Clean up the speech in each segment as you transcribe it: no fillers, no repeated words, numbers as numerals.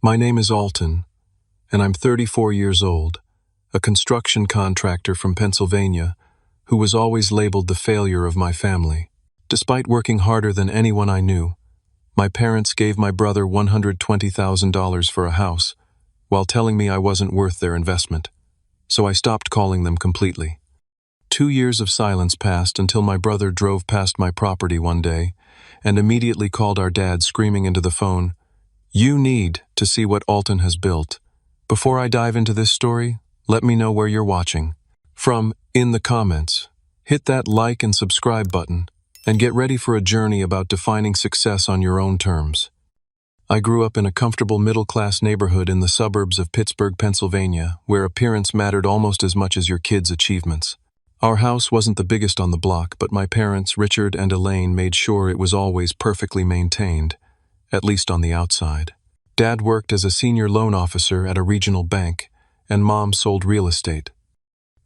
My name is Alton, and I'm 34 years old, a construction contractor from Pennsylvania who was always labeled the failure of my family. Despite working harder than anyone I knew, my parents gave my brother $120,000 for a house while telling me I wasn't worth their investment, so I stopped calling them completely. 2 years of silence passed until my brother drove past my property one day and immediately called our dad, screaming into the phone, "You need to see what Alton has built." Before I dive into this story, let me know where you're watching from in the comments. Hit that like and subscribe button, and get ready for a journey about defining success on your own terms. I grew up in a comfortable middle-class neighborhood in the suburbs of Pittsburgh, Pennsylvania, where appearance mattered almost as much as your kids' achievements. Our house wasn't the biggest on the block, but my parents, Richard and Elaine, made sure it was always perfectly maintained, at least on the outside. Dad worked as a senior loan officer at a regional bank, and Mom sold real estate.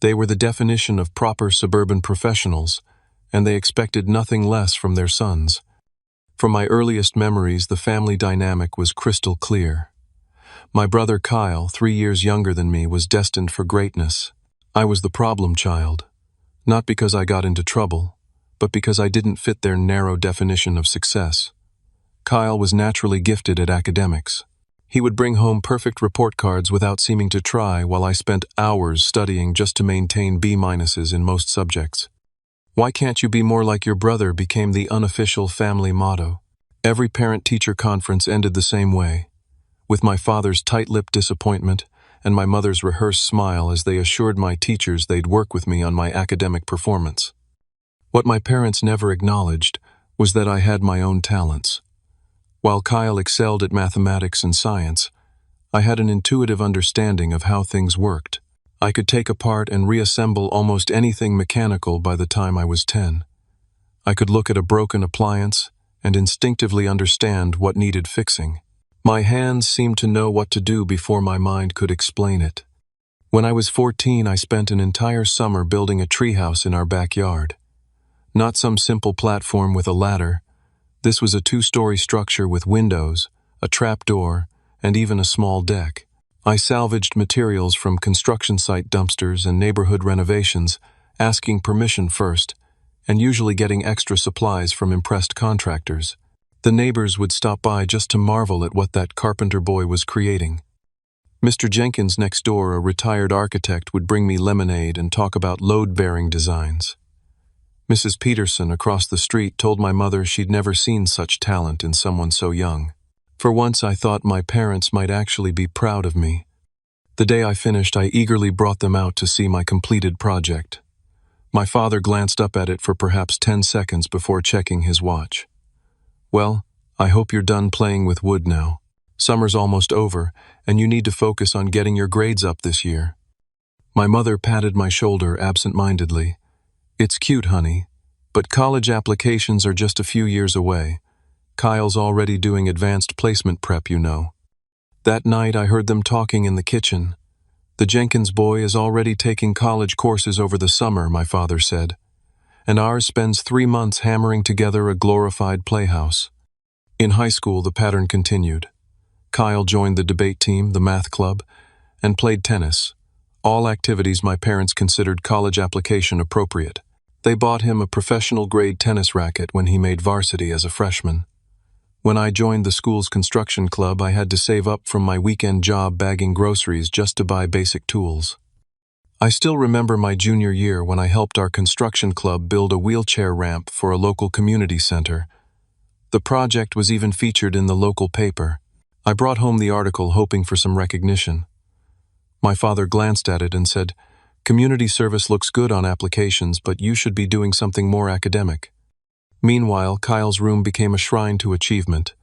They were the definition of proper suburban professionals, and they expected nothing less from their sons. From my earliest memories, the family dynamic was crystal clear. My brother Kyle, 3 years younger than me, was destined for greatness. I was the problem child, not because I got into trouble, but because I didn't fit their narrow definition of success. Kyle was naturally gifted at academics. He would bring home perfect report cards without seeming to try, while I spent hours studying just to maintain B-minuses in most subjects. "Why can't you be more like your brother?" became the unofficial family motto. Every parent-teacher conference ended the same way, with my father's tight-lipped disappointment and my mother's rehearsed smile as they assured my teachers they'd work with me on my academic performance. What my parents never acknowledged was that I had my own talents. While Kyle excelled at mathematics and science, I had an intuitive understanding of how things worked. I could take apart and reassemble almost anything mechanical by the time I was 10. I could look at a broken appliance and instinctively understand what needed fixing. My hands seemed to know what to do before my mind could explain it. When I was 14, I spent an entire summer building a treehouse in our backyard. Not some simple platform with a ladder. This was a 2-story structure with windows, a trapdoor, and even a small deck. I salvaged materials from construction site dumpsters and neighborhood renovations, asking permission first, and usually getting extra supplies from impressed contractors. The neighbors would stop by just to marvel at what that carpenter boy was creating. Mr. Jenkins next door, a retired architect, would bring me lemonade and talk about load-bearing designs. Mrs. Peterson across the street told my mother she'd never seen such talent in someone so young. For once, I thought my parents might actually be proud of me. The day I finished, I eagerly brought them out to see my completed project. My father glanced up at it for perhaps 10 seconds before checking his watch. "Well, I hope you're done playing with wood now. Summer's almost over, and you need to focus on getting your grades up this year." My mother patted my shoulder absent-mindedly. "It's cute, honey, but college applications are just a few years away. Kyle's already doing advanced placement prep, you know." That night, I heard them talking in the kitchen. "The Jenkins boy is already taking college courses over the summer," my father said, "and ours spends 3 months hammering together a glorified playhouse." In high school, the pattern continued. Kyle joined the debate team, the math club, and played tennis, all activities my parents considered college application appropriate. They bought him a professional-grade tennis racket when he made varsity as a freshman. When I joined the school's construction club, I had to save up from my weekend job bagging groceries just to buy basic tools. I still remember my junior year when I helped our construction club build a wheelchair ramp for a local community center. The project was even featured in the local paper. I brought home the article hoping for some recognition. My father glanced at it and said, "Community service looks good on applications, but you should be doing something more academic." Meanwhile, Kyle's room became a shrine to achievement.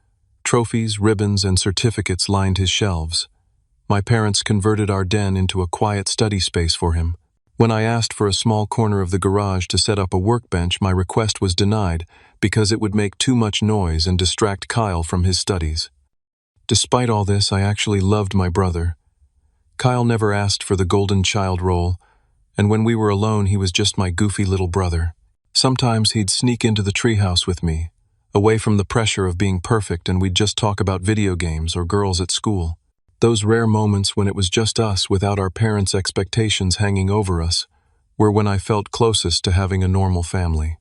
Trophies, ribbons, and certificates lined his shelves. My parents converted our den into a quiet study space for him. When I asked for a small corner of the garage to set up a workbench, my request was denied because it would make too much noise and distract Kyle from his studies. Despite all this, I actually loved my brother. Kyle never asked for the golden child role, and when we were alone, he was just my goofy little brother. Sometimes he'd sneak into the treehouse with me, away from the pressure of being perfect, and we'd just talk about video games or girls at school. Those rare moments when it was just us without our parents' expectations hanging over us were when I felt closest to having a normal family.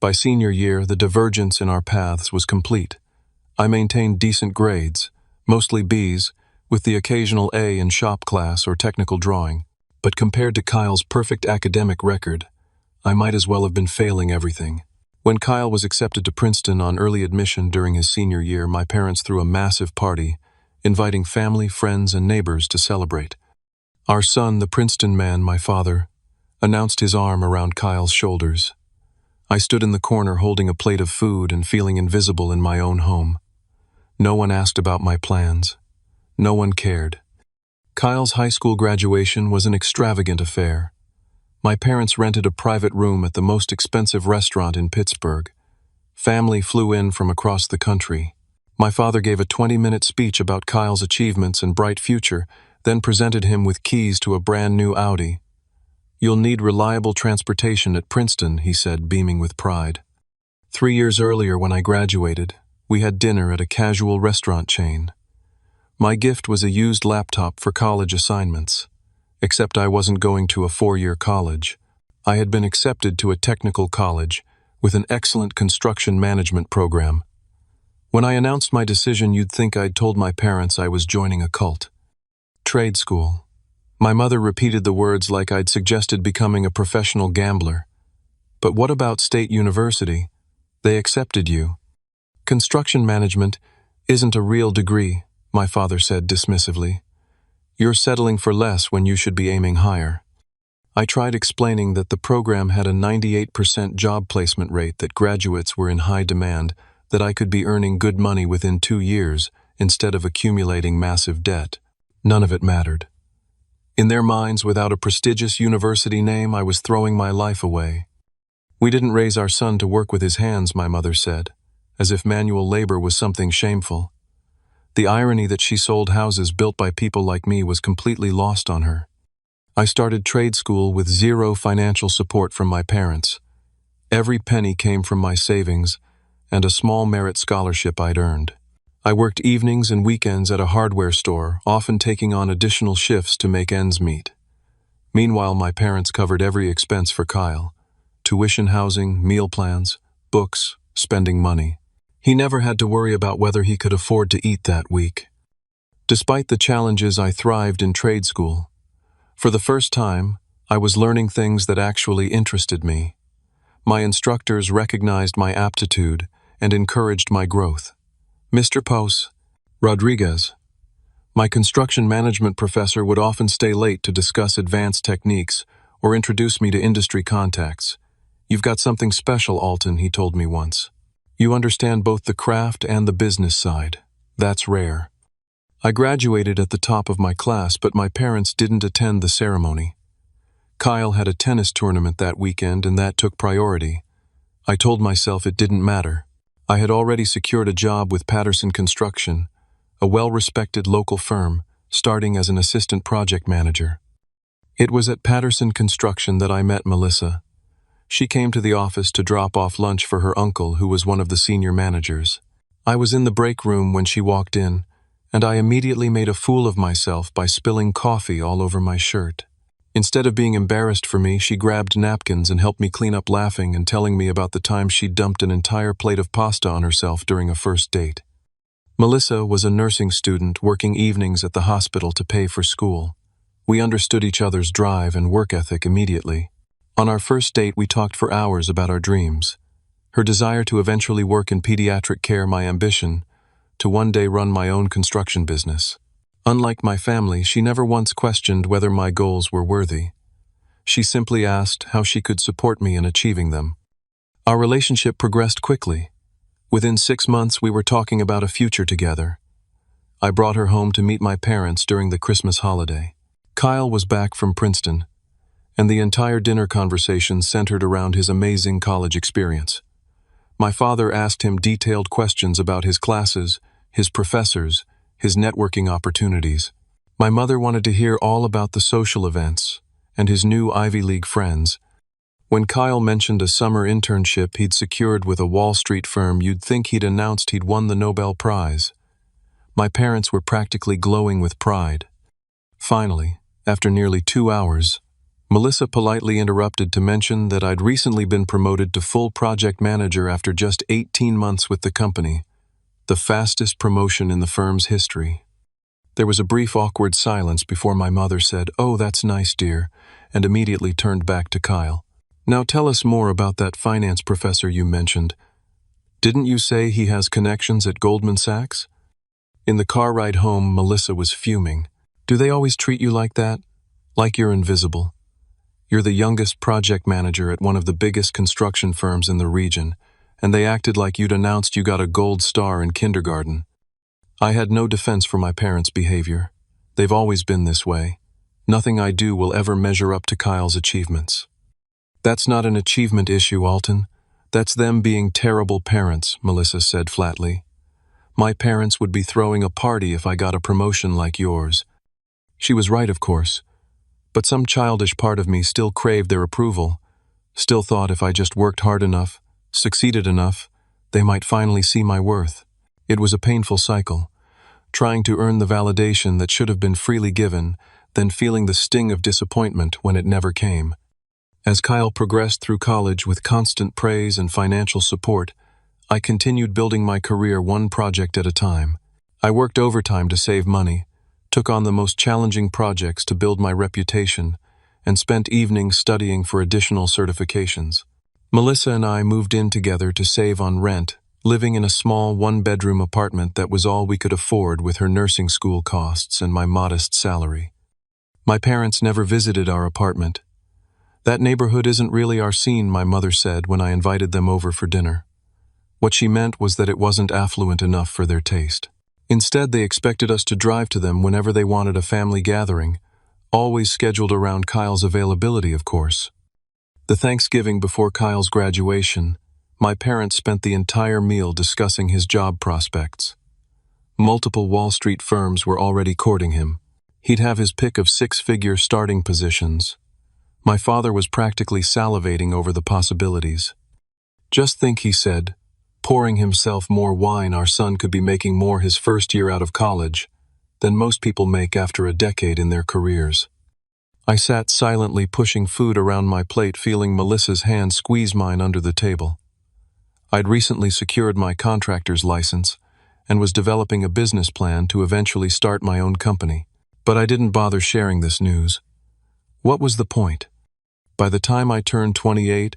By senior year, the divergence in our paths was complete. I maintained decent grades, mostly B's, with the occasional A in shop class or technical drawing. But compared to Kyle's perfect academic record, I might as well have been failing everything. When Kyle was accepted to Princeton on early admission during his senior year, my parents threw a massive party, inviting family, friends, and neighbors to celebrate. Our son, the Princeton man, my father, announced his arm around Kyle's shoulders. I stood in the corner holding a plate of food and feeling invisible in my own home. No one asked about my plans. No one cared. Kyle's high school graduation was an extravagant affair. My parents rented a private room at the most expensive restaurant in Pittsburgh. Family flew in from across the country. My father gave a 20-minute speech about Kyle's achievements and bright future, then presented him with keys to a brand new Audi. "You'll need reliable transportation at Princeton," he said, beaming with pride. 3 years earlier, when I graduated, we had dinner at a casual restaurant chain. My gift was a used laptop for college assignments, except I wasn't going to a 4-year college. I had been accepted to a technical college with an excellent construction management program. When I announced my decision, you'd think I'd told my parents I was joining a cult. Trade school. My mother repeated the words like I'd suggested becoming a professional gambler. But what about State University? They accepted you. Construction management isn't a real degree, my father said dismissively. You're settling for less when you should be aiming higher. I tried explaining that the program had a 98% job placement rate, that graduates were in high demand, that I could be earning good money within 2 years instead of accumulating massive debt. None of it mattered. In their minds, without a prestigious university name, I was throwing my life away. We didn't raise our son to work with his hands, my mother said, as if manual labor was something shameful. The irony that she sold houses built by people like me was completely lost on her. I started trade school with zero financial support from my parents. Every penny came from my savings and a small merit scholarship I'd earned. I worked evenings and weekends at a hardware store, often taking on additional shifts to make ends meet. Meanwhile, my parents covered every expense for Kyle: tuition, housing, meal plans, books, spending money. He never had to worry about whether he could afford to eat that week. Despite the challenges, I thrived in trade school. For the first time, I was learning things that actually interested me. My instructors recognized my aptitude and encouraged my growth. Mr. Pos Rodriguez, my construction management professor, would often stay late to discuss advanced techniques or introduce me to industry contacts. "You've got something special, Alton," he told me once. "You understand both the craft and the business side. That's rare." I graduated at the top of my class, but my parents didn't attend the ceremony. Kyle had a tennis tournament that weekend, and that took priority. I told myself it didn't matter. I had already secured a job with Patterson Construction, a well-respected local firm, starting as an assistant project manager. It was at Patterson Construction that I met Melissa. She came to the office to drop off lunch for her uncle, who was one of the senior managers. I was in the break room when she walked in, and I immediately made a fool of myself by spilling coffee all over my shirt. Instead of being embarrassed for me, she grabbed napkins and helped me clean up, laughing and telling me about the time she dumped an entire plate of pasta on herself during a first date. Melissa was a nursing student working evenings at the hospital to pay for school. We understood each other's drive and work ethic immediately. On our first date, we talked for hours about our dreams. Her desire to eventually work in pediatric care, my ambition to one day run my own construction business. Unlike my family, she never once questioned whether my goals were worthy. She simply asked how she could support me in achieving them. Our relationship progressed quickly. Within 6 months, we were talking about a future together. I brought her home to meet my parents during the Christmas holiday. Kyle was back from Princeton, and the entire dinner conversation centered around his amazing college experience. My father asked him detailed questions about his classes, his professors, his networking opportunities. My mother wanted to hear all about the social events and his new Ivy League friends. When Kyle mentioned a summer internship he'd secured with a Wall Street firm, you'd think he'd announced he'd won the Nobel Prize. My parents were practically glowing with pride. Finally, after nearly 2 hours, Melissa politely interrupted to mention that I'd recently been promoted to full project manager after just 18 months with the company, the fastest promotion in the firm's history. There was a brief awkward silence before my mother said, "Oh, that's nice, dear," and immediately turned back to Kyle. "Now tell us more about that finance professor you mentioned. Didn't you say he has connections at Goldman Sachs?" In the car ride home, Melissa was fuming. "Do they always treat you like that? Like you're invisible? You're the youngest project manager at one of the biggest construction firms in the region, and they acted like you'd announced you got a gold star in kindergarten." I had no defense for my parents' behavior. They've always been this way. Nothing I do will ever measure up to Kyle's achievements. "That's not an achievement issue, Alton. That's them being terrible parents," Melissa said flatly. "My parents would be throwing a party if I got a promotion like yours." She was right, of course, but some childish part of me still craved their approval, still thought if I just worked hard enough, succeeded enough, they might finally see my worth. It was a painful cycle, trying to earn the validation that should have been freely given, then feeling the sting of disappointment when it never came. As Kyle progressed through college with constant praise and financial support, I continued building my career one project at a time. I worked overtime to save money, took on the most challenging projects to build my reputation, and spent evenings studying for additional certifications. Melissa and I moved in together to save on rent, living in a small one-bedroom apartment that was all we could afford with her nursing school costs and my modest salary. My parents never visited our apartment. "That neighborhood isn't really our scene," my mother said when I invited them over for dinner. What she meant was that it wasn't affluent enough for their taste. Instead, they expected us to drive to them whenever they wanted a family gathering, always scheduled around Kyle's availability, of course. The Thanksgiving before Kyle's graduation, my parents spent the entire meal discussing his job prospects. Multiple Wall Street firms were already courting him. He'd have his pick of six-figure starting positions. My father was practically salivating over the possibilities. "Just think," he said, pouring himself more wine, "our son could be making more his first year out of college than most people make after a decade in their careers." I sat silently pushing food around my plate, feeling Melissa's hand squeeze mine under the table. I'd recently secured my contractor's license and was developing a business plan to eventually start my own company. But I didn't bother sharing this news. What was the point? By the time I turned 28,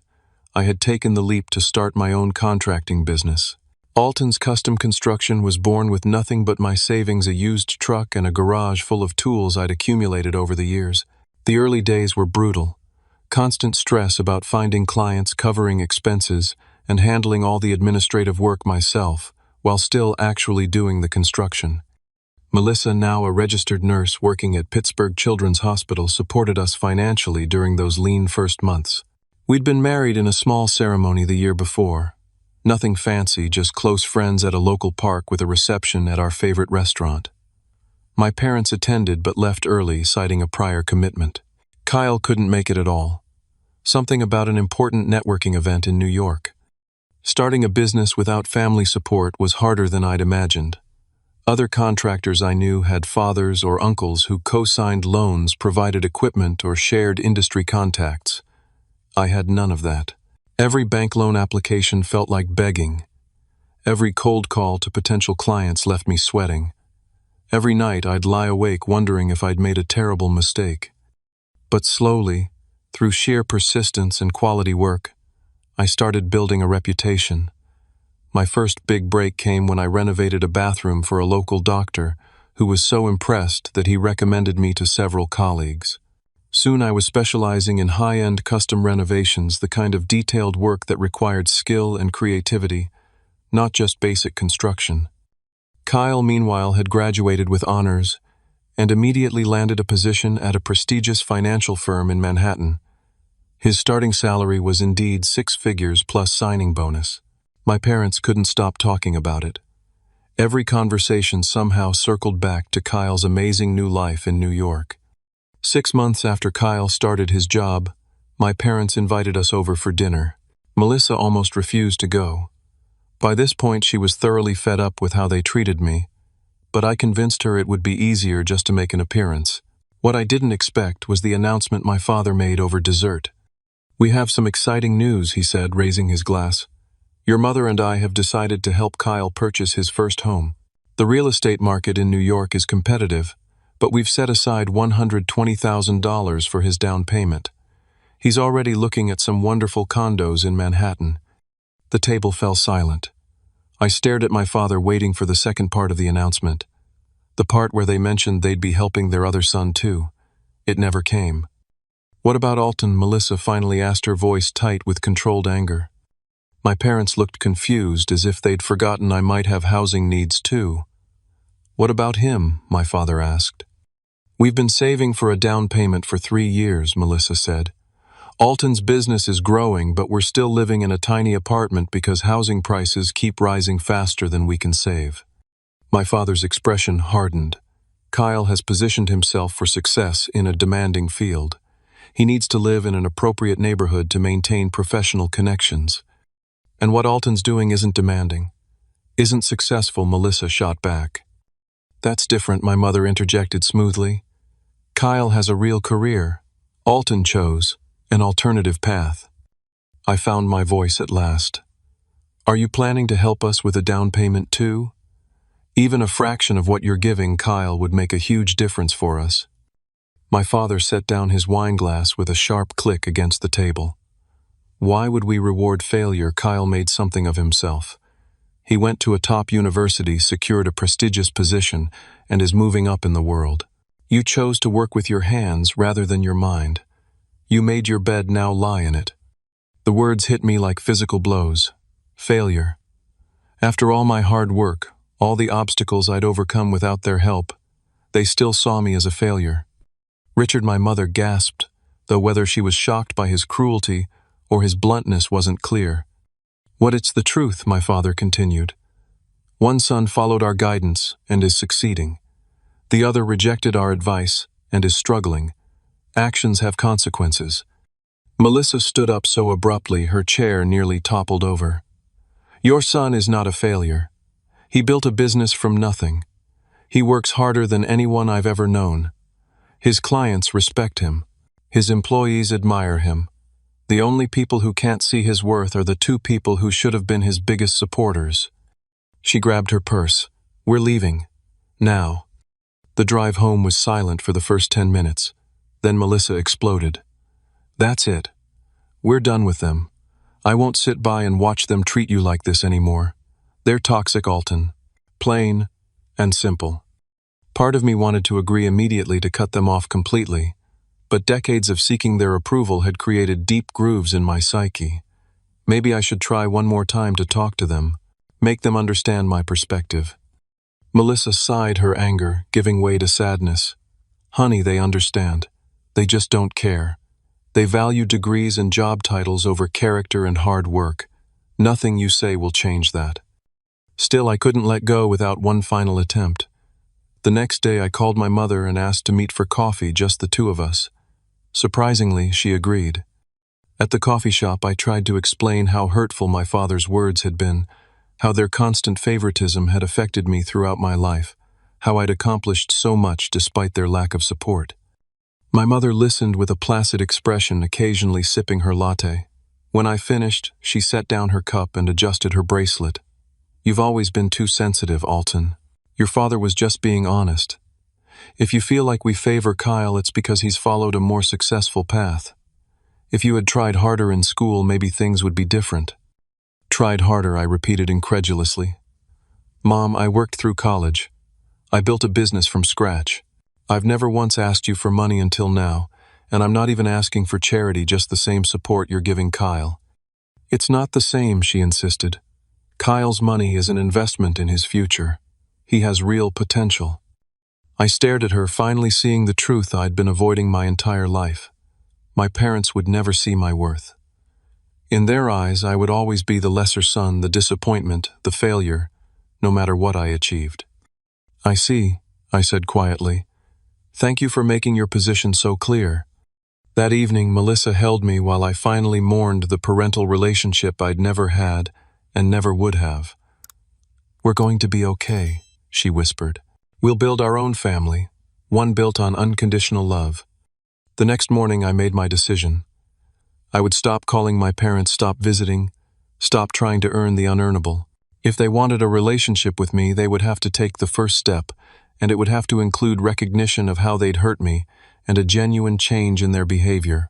I had taken the leap to start my own contracting business. Alton's Custom Construction was born with nothing but my savings, a used truck, and a garage full of tools I'd accumulated over the years. The early days were brutal. Constant stress about finding clients, covering expenses, and handling all the administrative work myself, while still actually doing the construction. Melissa, now a registered nurse working at Pittsburgh Children's Hospital, supported us financially during those lean first months. We'd been married in a small ceremony the year before. Nothing fancy, just close friends at a local park with a reception at our favorite restaurant. My parents attended but left early, citing a prior commitment. Kyle couldn't make it at all. Something about an important networking event in New York. Starting a business without family support was harder than I'd imagined. Other contractors I knew had fathers or uncles who co-signed loans, provided equipment, or shared industry contacts. I had none of that. Every bank loan application felt like begging. Every cold call to potential clients left me sweating. Every night I'd lie awake wondering if I'd made a terrible mistake. But slowly, through sheer persistence and quality work, I started building a reputation. My first big break came when I renovated a bathroom for a local doctor who was so impressed that he recommended me to several colleagues. Soon I was specializing in high-end custom renovations, the kind of detailed work that required skill and creativity, not just basic construction. Kyle, meanwhile, had graduated with honors and immediately landed a position at a prestigious financial firm in Manhattan. His starting salary was indeed 6 figures plus signing bonus. My parents couldn't stop talking about it. Every conversation somehow circled back to Kyle's amazing new life in New York. 6 months after Kyle started his job, my parents invited us over for dinner. Melissa almost refused to go. By this point, she was thoroughly fed up with how they treated me, but I convinced her it would be easier just to make an appearance. What I didn't expect was the announcement my father made over dessert. "We have some exciting news," he said, raising his glass. "Your mother and I have decided to help Kyle purchase his first home. The real estate market in New York is competitive, but we've set aside $120,000 for his down payment. He's already looking at some wonderful condos in Manhattan." The table fell silent. I stared at my father, waiting for the second part of the announcement, the part where they mentioned they'd be helping their other son too. It never came. "What about Alton?" Melissa finally asked, her voice tight with controlled anger. My parents looked confused, as if they'd forgotten I might have housing needs too. "What about him?" my father asked. "We've been saving for a down payment for 3 years," Melissa said. "Alton's business is growing, but we're still living in a tiny apartment because housing prices keep rising faster than we can save." My father's expression hardened. Kyle has positioned himself for success in a demanding field. He needs to live in an appropriate neighborhood to maintain professional connections. "And what Alton's doing isn't demanding, isn't successful," Melissa shot back. "That's different," my mother interjected smoothly. "Kyle has a real career. Alton chose an alternative path." I found my voice at last. "Are you planning to help us with a down payment too? Even a fraction of what you're giving Kyle would make a huge difference for us." My father set down his wine glass with a sharp click against the table. "Why would we reward failure?" Kyle made something of himself. He went to a top university, secured a prestigious position, and is moving up in the world. You chose to work with your hands rather than your mind. You made your bed, now lie in it. The words hit me like physical blows. Failure. After all my hard work, all the obstacles I'd overcome without their help, they still saw me as a failure. "Richard," my mother gasped, though whether she was shocked by his cruelty or his bluntness wasn't clear. "What, it's the truth," my father continued. "One son followed our guidance and is succeeding. The other rejected our advice and is struggling. Actions have consequences." Melissa stood up so abruptly her chair nearly toppled over. "Your son is not a failure. He built a business from nothing. He works harder than anyone I've ever known. His clients respect him. His employees admire him. The only people who can't see his worth are the 2 people who should have been his biggest supporters." She grabbed her purse. "We're leaving. Now." The drive home was silent for the first 10 minutes. Then Melissa exploded. "That's it. We're done with them. I won't sit by and watch them treat you like this anymore. They're toxic, Alton. Plain and simple." Part of me wanted to agree immediately to cut them off completely, but decades of seeking their approval had created deep grooves in my psyche. Maybe I should try one more time to talk to them, make them understand my perspective. Melissa sighed, her anger giving way to sadness. "Honey, they understand. They just don't care. They value degrees and job titles over character and hard work. Nothing you say will change that." Still, I couldn't let go without one final attempt. The next day I called my mother and asked to meet for coffee, just the 2 of us. Surprisingly, she agreed. At the coffee shop, I tried to explain how hurtful my father's words had been, how their constant favoritism had affected me throughout my life, how I'd accomplished so much despite their lack of support. My mother listened with a placid expression, occasionally sipping her latte. When I finished, she set down her cup and adjusted her bracelet. "You've always been too sensitive, Alton. Your father was just being honest. If you feel like we favor Kyle, it's because he's followed a more successful path. If you had tried harder in school, maybe things would be different." "Tried harder," I repeated incredulously. "Mom, I worked through college. I built a business from scratch. I've never once asked you for money until now, and I'm not even asking for charity, just the same support you're giving Kyle." "It's not the same," she insisted. "Kyle's money is an investment in his future. He has real potential." I stared at her, finally seeing the truth I'd been avoiding my entire life. My parents would never see my worth. In their eyes, I would always be the lesser son, the disappointment, the failure, no matter what I achieved. "I see," I said quietly. "Thank you for making your position so clear." That evening, Melissa held me while I finally mourned the parental relationship I'd never had and never would have. "We're going to be okay," she whispered. We'll build our own family, one built on unconditional love. The next morning I made my decision. I would stop calling my parents, stop visiting, stop trying to earn the unearnable. If they wanted a relationship with me, they would have to take the first step, and it would have to include recognition of how they'd hurt me and a genuine change in their behavior.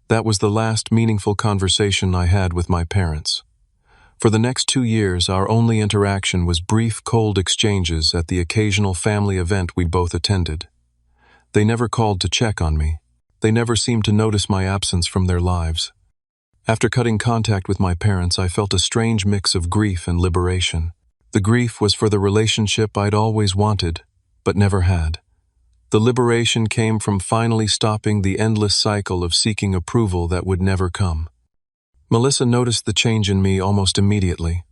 That was the last meaningful conversation I had with my parents. For the next 2 years, our only interaction was brief, cold exchanges at the occasional family event we both attended. They never called to check on me. They never seemed to notice my absence from their lives. After cutting contact with my parents, I felt a strange mix of grief and liberation. The grief was for the relationship I'd always wanted, but never had. The liberation came from finally stopping the endless cycle of seeking approval that would never come. Melissa noticed the change in me almost immediately.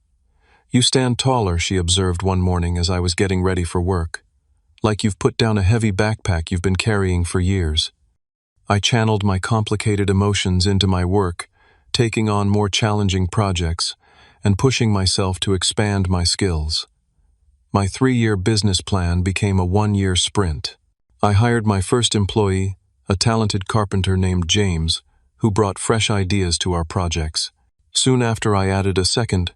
"You stand taller," she observed one morning as I was getting ready for work. "Like you've put down a heavy backpack you've been carrying for years." I channeled my complicated emotions into my work, taking on more challenging projects and pushing myself to expand my skills. My 3-year business plan became a 1-year sprint. I hired my first employee, a talented carpenter named James, who brought fresh ideas to our projects. Soon after, I added a second,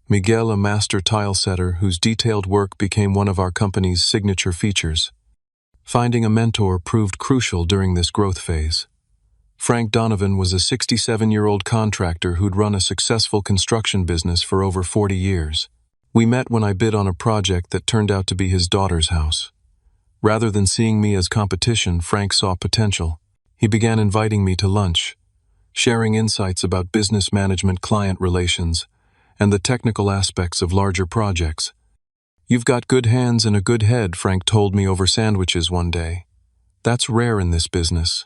Miguel, a master tile setter whose detailed work became one of our company's signature features. Finding a mentor proved crucial during this growth phase. Frank Donovan was a 67-year-old contractor who'd run a successful construction business for over 40 years. We met when I bid on a project that turned out to be his daughter's house. Rather than seeing me as competition, Frank saw potential. He began inviting me to lunch, sharing insights about business management, client relations, and the technical aspects of larger projects. "You've got good hands and a good head," Frank told me over sandwiches one day. "That's rare in this business.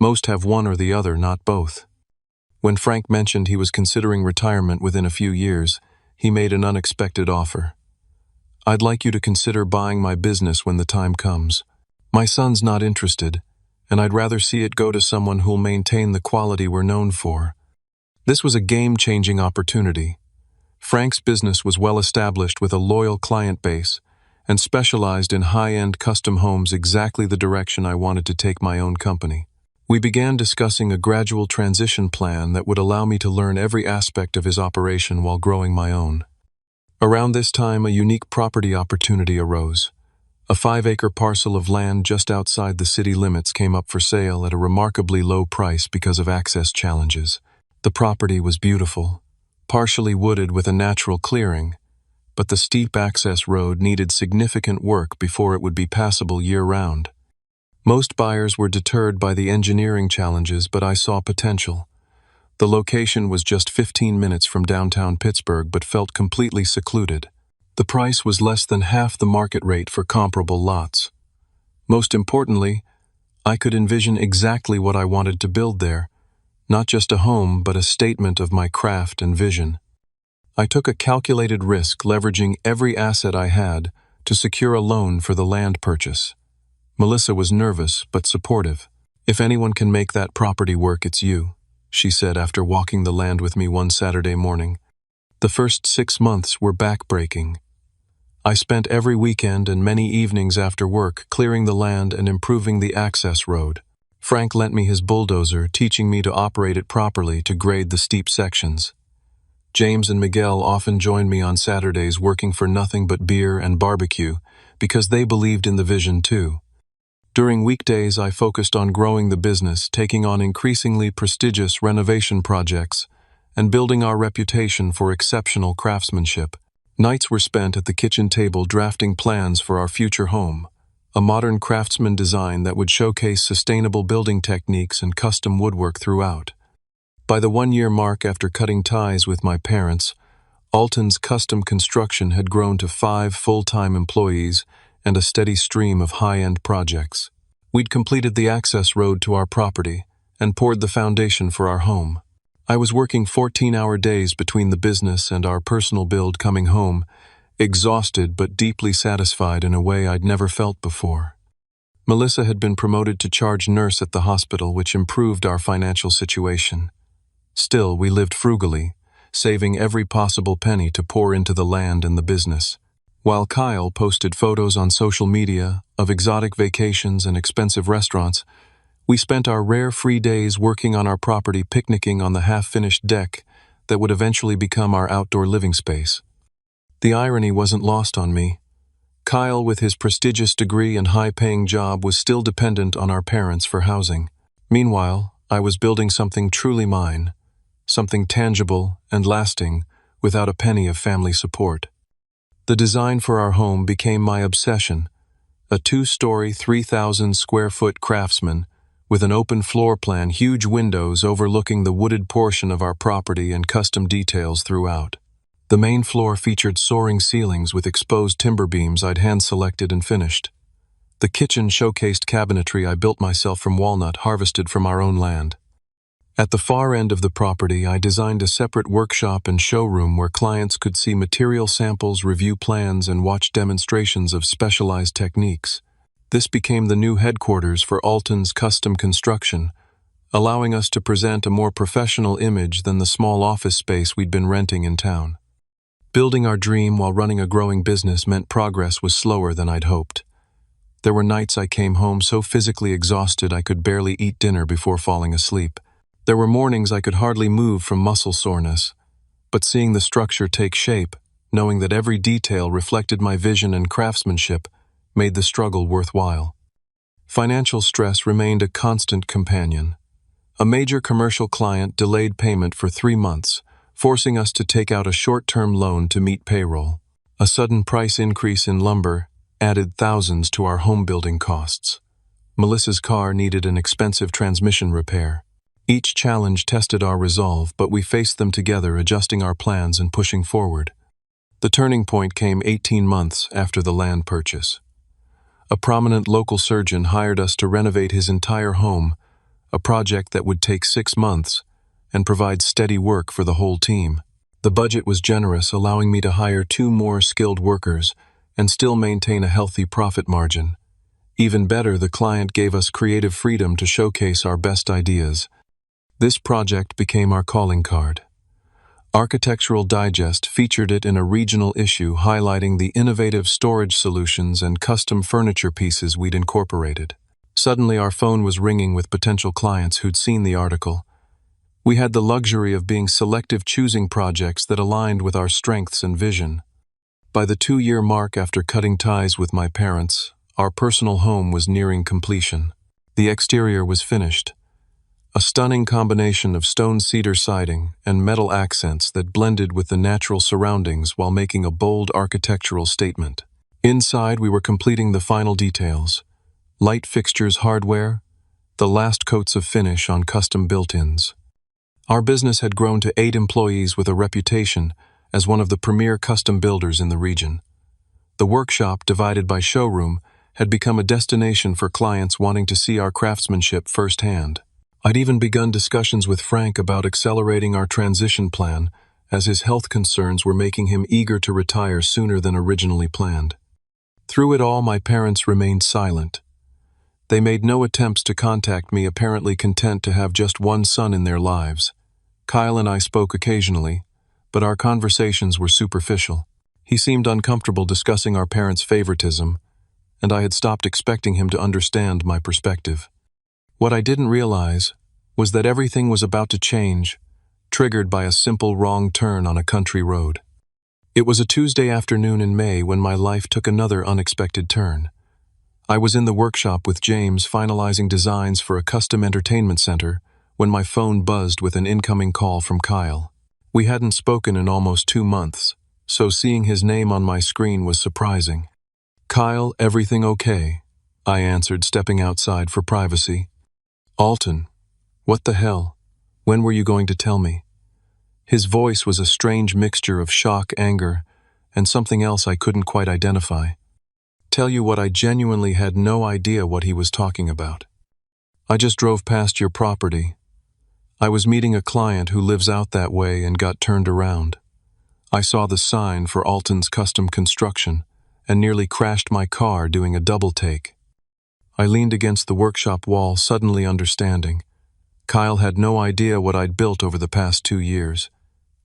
Most have one or the other, not both." When Frank mentioned he was considering retirement within a few years, he made an unexpected offer. "I'd like you to consider buying my business when the time comes. My son's not interested, and I'd rather see it go to someone who'll maintain the quality we're known for." This was a game-changing opportunity. Frank's business was well established with a loyal client base and specialized in high-end custom homes, exactly the direction I wanted to take my own company. We began discussing a gradual transition plan that would allow me to learn every aspect of his operation while growing my own. Around this time, a unique property opportunity arose. A 5-acre parcel of land just outside the city limits came up for sale at a remarkably low price because of access challenges. The property was beautiful, partially wooded with a natural clearing, but the steep access road needed significant work before it would be passable year-round. Most buyers were deterred by the engineering challenges, but I saw potential. The location was just 15 minutes from downtown Pittsburgh, but felt completely secluded. The price was less than half the market rate for comparable lots. Most importantly, I could envision exactly what I wanted to build there, not just a home, but a statement of my craft and vision. I took a calculated risk, leveraging every asset I had to secure a loan for the land purchase. Melissa was nervous but supportive. "If anyone can make that property work, it's you," she said after walking the land with me one Saturday morning. The first 6 months were backbreaking. I spent every weekend and many evenings after work clearing the land and improving the access road. Frank lent me his bulldozer, teaching me to operate it properly to grade the steep sections. James and Miguel often joined me on Saturdays, working for nothing but beer and barbecue, because they believed in the vision too. During weekdays, I focused on growing the business, taking on increasingly prestigious renovation projects, and building our reputation for exceptional craftsmanship. Nights were spent at the kitchen table drafting plans for our future home, a modern craftsman design that would showcase sustainable building techniques and custom woodwork throughout. By the 1-year mark after cutting ties with my parents, Alton's custom construction had grown to 5 full-time employees and a steady stream of high-end projects. We'd completed the access road to our property and poured the foundation for our home. I was working 14-hour days between the business and our personal build, coming home, exhausted but deeply satisfied in a way I'd never felt before. Melissa had been promoted to charge nurse at the hospital, which improved our financial situation. Still, we lived frugally, saving every possible penny to pour into the land and the business. While Kyle posted photos on social media of exotic vacations and expensive restaurants, we spent our rare free days working on our property, picnicking on the half-finished deck that would eventually become our outdoor living space. The irony wasn't lost on me. Kyle, with his prestigious degree and high-paying job, was still dependent on our parents for housing. Meanwhile, I was building something truly mine, something tangible and lasting, without a penny of family support. The design for our home became my obsession, a 2-story, 3,000-square-foot craftsman with an open floor plan, huge windows overlooking the wooded portion of our property, and custom details throughout. The main floor featured soaring ceilings with exposed timber beams I'd hand-selected and finished. The kitchen showcased cabinetry I built myself from walnut harvested from our own land. At the far end of the property, I designed a separate workshop and showroom where clients could see material samples, review plans, and watch demonstrations of specialized techniques. This became the new headquarters for Alton's Custom Construction, allowing us to present a more professional image than the small office space we'd been renting in town. Building our dream while running a growing business meant progress was slower than I'd hoped. There were nights I came home so physically exhausted I could barely eat dinner before falling asleep. There were mornings I could hardly move from muscle soreness. But seeing the structure take shape, knowing that every detail reflected my vision and craftsmanship, made the struggle worthwhile. Financial stress remained a constant companion. A major commercial client delayed payment for 3 months, forcing us to take out a short-term loan to meet payroll. A sudden price increase in lumber added thousands to our home building costs. Melissa's car needed an expensive transmission repair. Each challenge tested our resolve, but we faced them together, adjusting our plans and pushing forward. The turning point came 18 months after the land purchase. A prominent local surgeon hired us to renovate his entire home, a project that would take 6 months and provide steady work for the whole team. The budget was generous, allowing me to hire 2 more skilled workers and still maintain a healthy profit margin. Even better, the client gave us creative freedom to showcase our best ideas. This project became our calling card. Architectural Digest featured it in a regional issue, highlighting the innovative storage solutions and custom furniture pieces we'd incorporated. Suddenly, our phone was ringing with potential clients who'd seen the article. We had the luxury of being selective, choosing projects that aligned with our strengths and vision. By the 2-year mark after cutting ties with my parents, our personal home was nearing completion. The exterior was finished, a stunning combination of stone cedar siding and metal accents that blended with the natural surroundings while making a bold architectural statement. Inside, we were completing the final details: light fixtures, hardware, the last coats of finish on custom built-ins. Our business had grown to 8 employees with a reputation as one of the premier custom builders in the region. The workshop, divided by showroom, had become a destination for clients wanting to see our craftsmanship firsthand. I'd even begun discussions with Frank about accelerating our transition plan, as his health concerns were making him eager to retire sooner than originally planned. Through it all, my parents remained silent. They made no attempts to contact me, apparently content to have just one son in their lives. Kyle and I spoke occasionally, but our conversations were superficial. He seemed uncomfortable discussing our parents' favoritism, and I had stopped expecting him to understand my perspective. What I didn't realize was that everything was about to change, triggered by a simple wrong turn on a country road. It was a Tuesday afternoon in May when my life took another unexpected turn. I was in the workshop with James finalizing designs for a custom entertainment center when my phone buzzed with an incoming call from Kyle. We hadn't spoken in almost 2 months, so seeing his name on my screen was surprising. "Kyle, everything okay?" I answered, stepping outside for privacy. "Alton, what the hell? When were you going to tell me?" His voice was a strange mixture of shock, anger, and something else I couldn't quite identify. Tell you what, I genuinely had no idea what he was talking about. "I just drove past your property. I was meeting a client who lives out that way and got turned around. I saw the sign for Alton's Custom Construction and nearly crashed my car doing a double take." I leaned against the workshop wall, suddenly understanding. Kyle had no idea what I'd built over the past 2 years,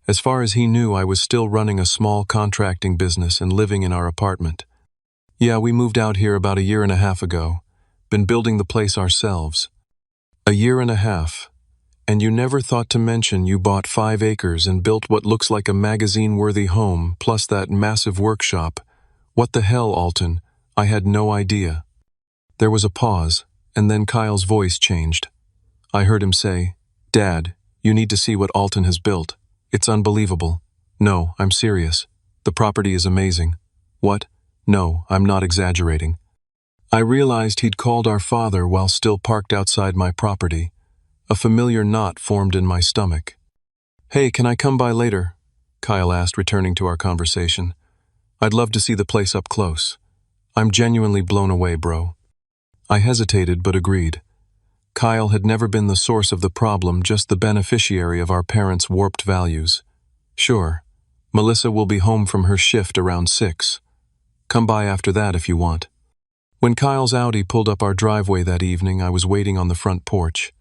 As far as he knew, I was still running a small contracting business and living in our apartment. Yeah, we moved out here about a year and a half ago. Been building the place ourselves. A year and a half. And you never thought to mention you bought 5 acres and built what looks like a magazine-worthy home, plus that massive workshop. What the hell, Alton? I had no idea. There was a pause, and then Kyle's voice changed. I heard him say, "Dad, you need to see what Alton has built. It's unbelievable." "No, I'm serious. The property is amazing." "What?" "No, I'm not exaggerating." I realized he'd called our father while still parked outside my property. A familiar knot formed in my stomach. "Hey, can I come by later?" Kyle asked, returning to our conversation. "I'd love to see the place up close. I'm genuinely blown away, bro." I hesitated but agreed. Kyle had never been the source of the problem, just the beneficiary of our parents' warped values. "Sure. Melissa will be home from her shift around 6. Come by after that if you want." When Kyle's Audi pulled up our driveway that evening, I was waiting on the front porch.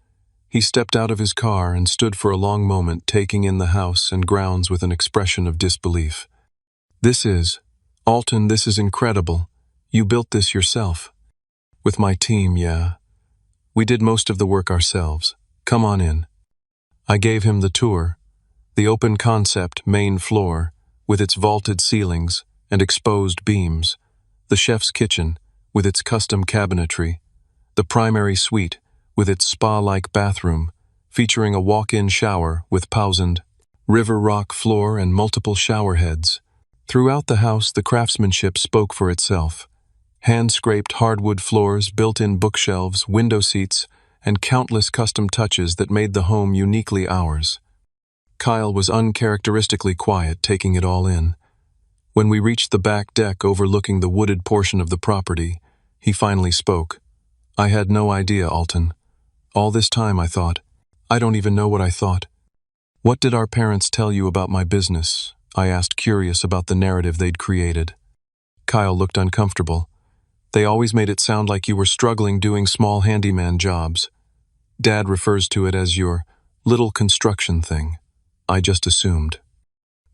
He stepped out of his car and stood for a long moment, taking in the house and grounds with an expression of disbelief. Alton, this is incredible. You built this yourself." "With my team, yeah. We did most of the work ourselves. Come on in." I gave him the tour. The open concept main floor, with its vaulted ceilings and exposed beams. The chef's kitchen, with its custom cabinetry. The primary suite, with its spa-like bathroom, featuring a walk-in shower with pausened river rock floor and multiple shower heads. Throughout the house, the craftsmanship spoke for itself. Hand-scraped hardwood floors, built-in bookshelves, window seats, and countless custom touches that made the home uniquely ours. Kyle was uncharacteristically quiet, taking it all in. When we reached the back deck overlooking the wooded portion of the property, he finally spoke. "I had no idea, Alton. All this time I thought. I don't even know what I thought." "What did our parents tell you about my business?" I asked, curious about the narrative they'd created. Kyle looked uncomfortable. "They always made it sound like you were struggling doing small handyman jobs. Dad refers to it as your little construction thing. I just assumed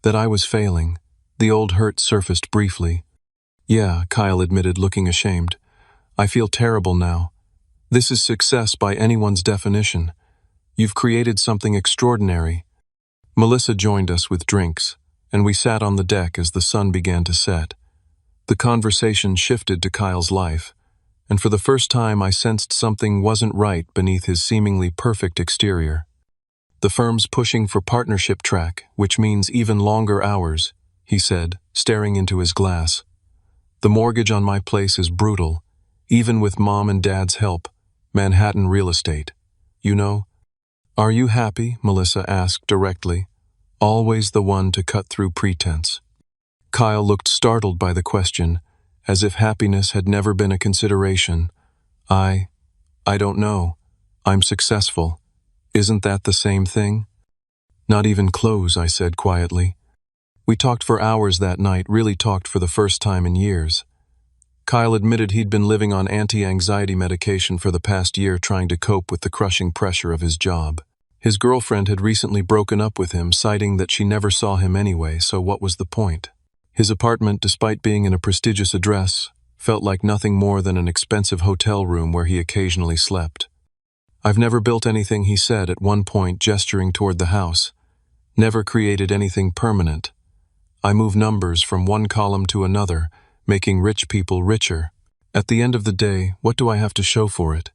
that I was failing." The old hurt surfaced briefly. "Yeah," Kyle admitted, looking ashamed. "I feel terrible now. This is success by anyone's definition. You've created something extraordinary." Melissa joined us with drinks, and we sat on the deck as the sun began to set. The conversation shifted to Kyle's life, and for the first time I sensed something wasn't right beneath his seemingly perfect exterior. "The firm's pushing for partnership track, which means even longer hours," he said, staring into his glass. "The mortgage on my place is brutal, even with Mom and Dad's help. Manhattan real estate. You know?" "Are you happy?" Melissa asked directly, always the one to cut through pretense. Kyle looked startled by the question, as if happiness had never been a consideration. I don't know. I'm successful. Isn't that the same thing?" "Not even close," I said quietly. We talked for hours that night, really talked for the first time in years. Kyle admitted he'd been living on anti-anxiety medication for the past year, trying to cope with the crushing pressure of his job. His girlfriend had recently broken up with him, citing that she never saw him anyway, so what was the point? His apartment, despite being in a prestigious address, felt like nothing more than an expensive hotel room where he occasionally slept. "I've never built anything," he said at one point, gesturing toward the house. "Never created anything permanent. I move numbers from one column to another, making rich people richer. At the end of the day, what do I have to show for it?"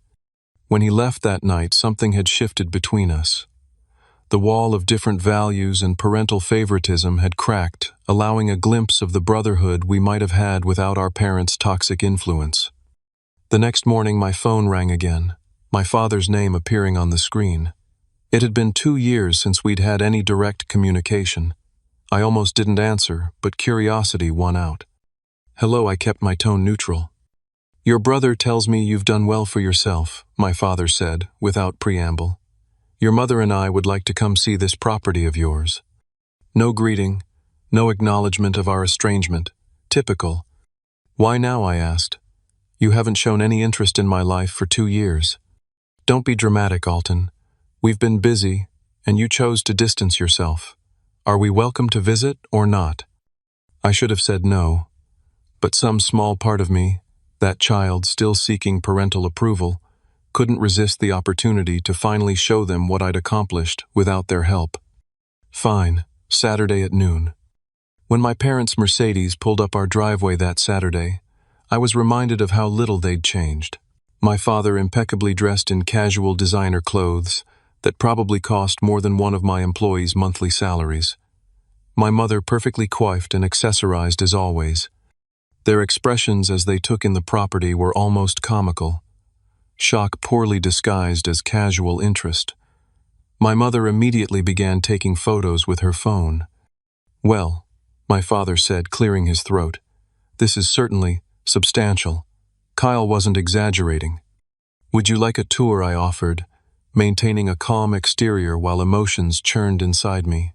When he left that night, something had shifted between us. The wall of different values and parental favoritism had cracked, allowing a glimpse of the brotherhood we might have had without our parents' toxic influence. The next morning, my phone rang again, my father's name appearing on the screen. It had been 2 years since we'd had any direct communication. I almost didn't answer, but curiosity won out. "Hello," I kept my tone neutral. "Your brother tells me you've done well for yourself," my father said, without preamble. "Your mother and I would like to come see this property of yours." No greeting, no acknowledgement of our estrangement. Typical. "Why now?" I asked. "You haven't shown any interest in my life for 2 years. "Don't be dramatic, Alton. We've been busy, and you chose to distance yourself. Are we welcome to visit or not? I should have said no, but some small part of me, that child still seeking parental approval, couldn't resist the opportunity to finally show them what I'd accomplished without their help. Fine, Saturday at noon. When my parents' Mercedes pulled up our driveway that Saturday, I was reminded of how little they'd changed. My father impeccably dressed in casual designer clothes that probably cost more than one of my employees' monthly salaries. My mother perfectly coiffed and accessorized as always. Their expressions as they took in the property were almost comical. Shock poorly disguised as casual interest. My mother immediately began taking photos with her phone. "Well," my father said, clearing his throat, "this is certainly substantial." Kyle wasn't exaggerating. "Would you like a tour?" I offered, maintaining a calm exterior while emotions churned inside me.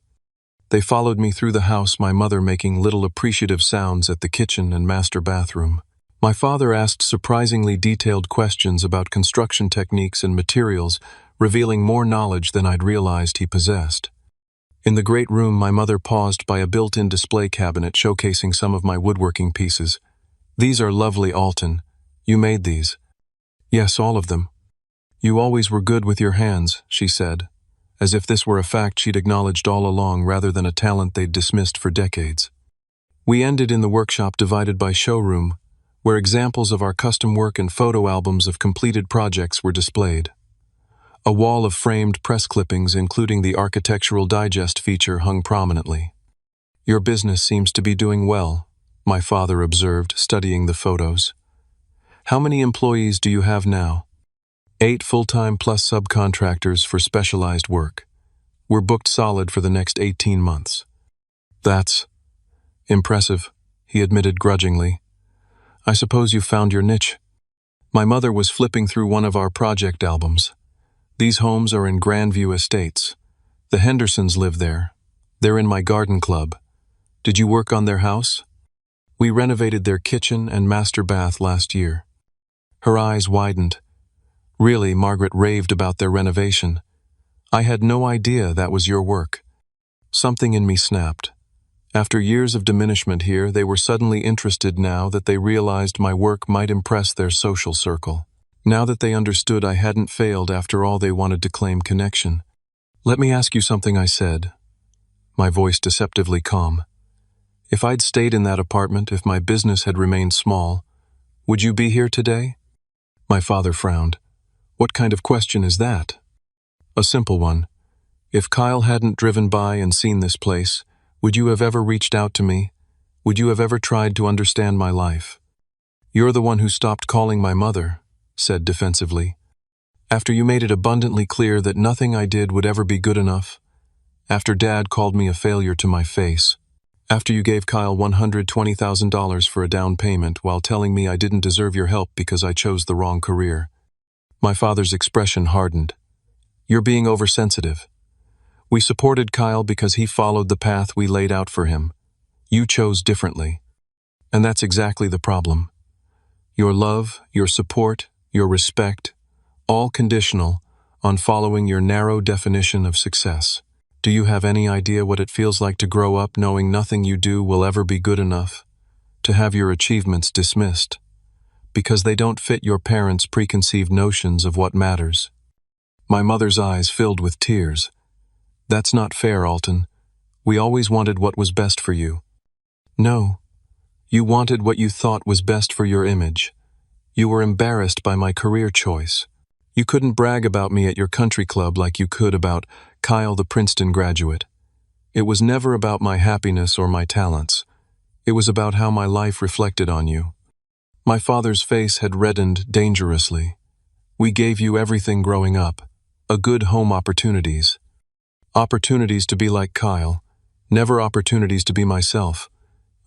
They followed me through the house, my mother making little appreciative sounds at the kitchen and master bathroom. My father asked surprisingly detailed questions about construction techniques and materials, revealing more knowledge than I'd realized he possessed. In the great room, my mother paused by a built-in display cabinet showcasing some of my woodworking pieces. "These are lovely, Alton. You made these." "Yes, all of them." "You always were good with your hands," she said, as if this were a fact she'd acknowledged all along rather than a talent they'd dismissed for decades. We ended in the workshop divided by showroom, where examples of our custom work and photo albums of completed projects were displayed. A wall of framed press clippings, including the Architectural Digest feature, hung prominently. "Your business seems to be doing well," my father observed, studying the photos. "How many employees do you have now?" 8 full-time plus subcontractors for specialized work. We're booked solid for the next 18 months. "That's impressive," he admitted grudgingly. "I suppose you found your niche." My mother was flipping through one of our project albums. "These homes are in Grandview Estates. The Hendersons live there. They're in my garden club. Did you work on their house?" "We renovated their kitchen and master bath last year." Her eyes widened. "Really?" Margaret raved about their renovation. "I had no idea that was your work." Something in me snapped. After years of diminishment here, they were suddenly interested now that they realized my work might impress their social circle. Now that they understood I hadn't failed after all, they wanted to claim connection. "Let me ask you something," I said, my voice deceptively calm. "If I'd stayed in that apartment, if my business had remained small, would you be here today?" My father frowned. "What kind of question is that?" "A simple one. If Kyle hadn't driven by and seen this place, would you have ever reached out to me? Would you have ever tried to understand my life?" "You're the one who stopped calling my mother," said defensively. "After you made it abundantly clear that nothing I did would ever be good enough. After Dad called me a failure to my face. After you gave Kyle $120,000 for a down payment while telling me I didn't deserve your help because I chose the wrong career." My father's expression hardened. "You're being oversensitive. We supported Kyle because he followed the path we laid out for him. You chose differently. And that's exactly the problem. Your love, your support, your respect, all conditional on following your narrow definition of success. Do you have any idea what it feels like to grow up knowing nothing you do will ever be good enough? To have your achievements dismissed because they don't fit your parents' preconceived notions of what matters?" My mother's eyes filled with tears. "That's not fair, Alton. We always wanted what was best for you." "No. You wanted what you thought was best for your image. You were embarrassed by my career choice. You couldn't brag about me at your country club like you could about Kyle, the Princeton graduate. It was never about my happiness or my talents. It was about how my life reflected on you." My father's face had reddened dangerously. "We gave you everything growing up. A good home, opportunities. Opportunities to be like Kyle, never opportunities to be myself."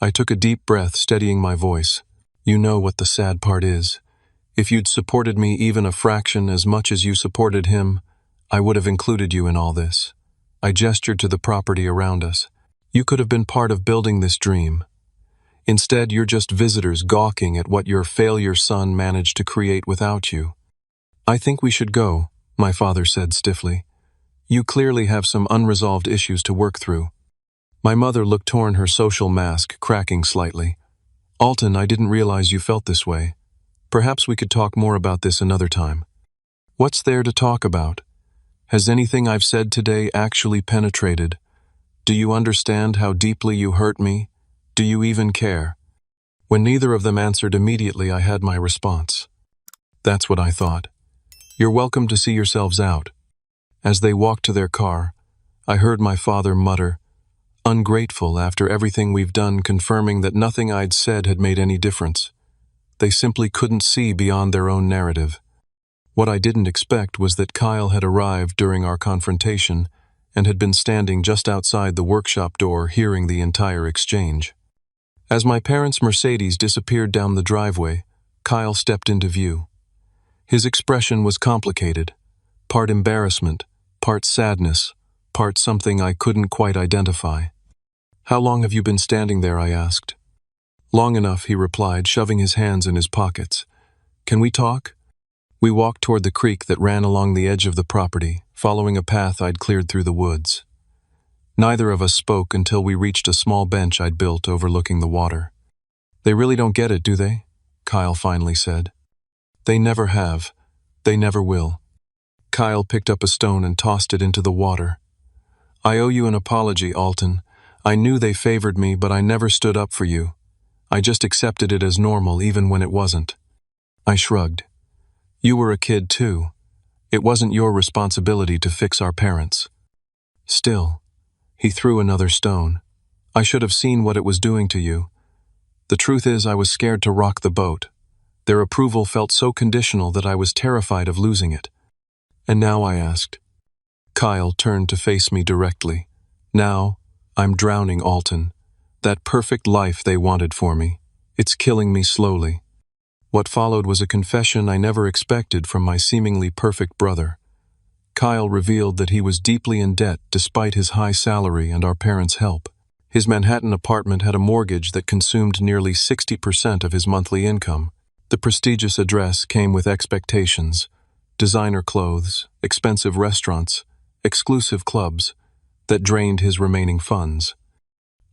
I took a deep breath, steadying my voice. "You know what the sad part is. If you'd supported me even a fraction as much as you supported him, I would have included you in all this." I gestured to the property around us. "You could have been part of building this dream. Instead, you're just visitors gawking at what your failure son managed to create without you." "I think we should go," my father said stiffly. "You clearly have some unresolved issues to work through." My mother looked torn, her social mask cracking slightly. Alton, I didn't realize you felt this way. Perhaps we could talk more about this another time. What's there to talk about? Has anything I've said today actually penetrated? Do you understand how deeply you hurt me? Do you even care? When neither of them answered immediately, I had my response. That's what I thought. You're welcome to see yourselves out. As they walked to their car, I heard my father mutter, ungrateful after everything we've done, confirming that nothing I'd said had made any difference. They simply couldn't see beyond their own narrative. What I didn't expect was that Kyle had arrived during our confrontation and had been standing just outside the workshop door, hearing the entire exchange. As my parents' Mercedes disappeared down the driveway, Kyle stepped into view. His expression was complicated, part embarrassment, part sadness, part something I couldn't quite identify. How long have you been standing there? I asked. Long enough, he replied, shoving his hands in his pockets. Can we talk? We walked toward the creek that ran along the edge of the property, following a path I'd cleared through the woods. Neither of us spoke until we reached a small bench I'd built overlooking the water. They really don't get it, do they? Kyle finally said. They never have. They never will. Kyle picked up a stone and tossed it into the water. I owe you an apology, Alton. I knew they favored me, but I never stood up for you. I just accepted it as normal, even when it wasn't. I shrugged. You were a kid, too. It wasn't your responsibility to fix our parents. Still, he threw another stone. I should have seen what it was doing to you. The truth is, I was scared to rock the boat. Their approval felt so conditional that I was terrified of losing it. And now, I asked. Kyle turned to face me directly. Now, I'm drowning, Alton. That perfect life they wanted for me. It's killing me slowly. What followed was a confession I never expected from my seemingly perfect brother. Kyle revealed that he was deeply in debt despite his high salary and our parents' help. His Manhattan apartment had a mortgage that consumed nearly 60% of his monthly income. The prestigious address came with expectations, designer clothes, expensive restaurants, exclusive clubs, that drained his remaining funds.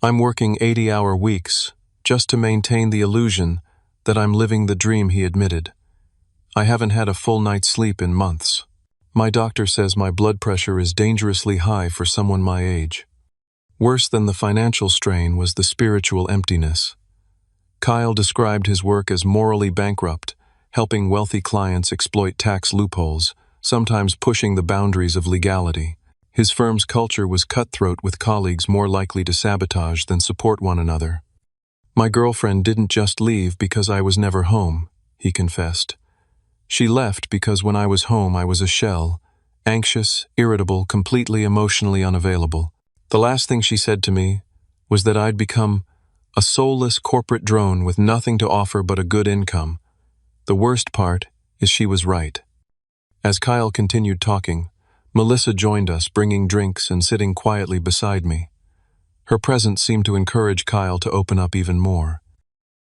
I'm working 80-hour weeks just to maintain the illusion that I'm living the dream, he admitted. I haven't had a full night's sleep in months. My doctor says my blood pressure is dangerously high for someone my age. Worse than the financial strain was the spiritual emptiness. Kyle described his work as morally bankrupt, helping wealthy clients exploit tax loopholes, sometimes pushing the boundaries of legality. His firm's culture was cutthroat, with colleagues more likely to sabotage than support one another. My girlfriend didn't just leave because I was never home, he confessed. She left because when I was home I was a shell, anxious, irritable, completely emotionally unavailable. The last thing she said to me was that I'd become a soulless corporate drone with nothing to offer but a good income. The worst part is she was right. As Kyle continued talking, Melissa joined us, bringing drinks and sitting quietly beside me. Her presence seemed to encourage Kyle to open up even more.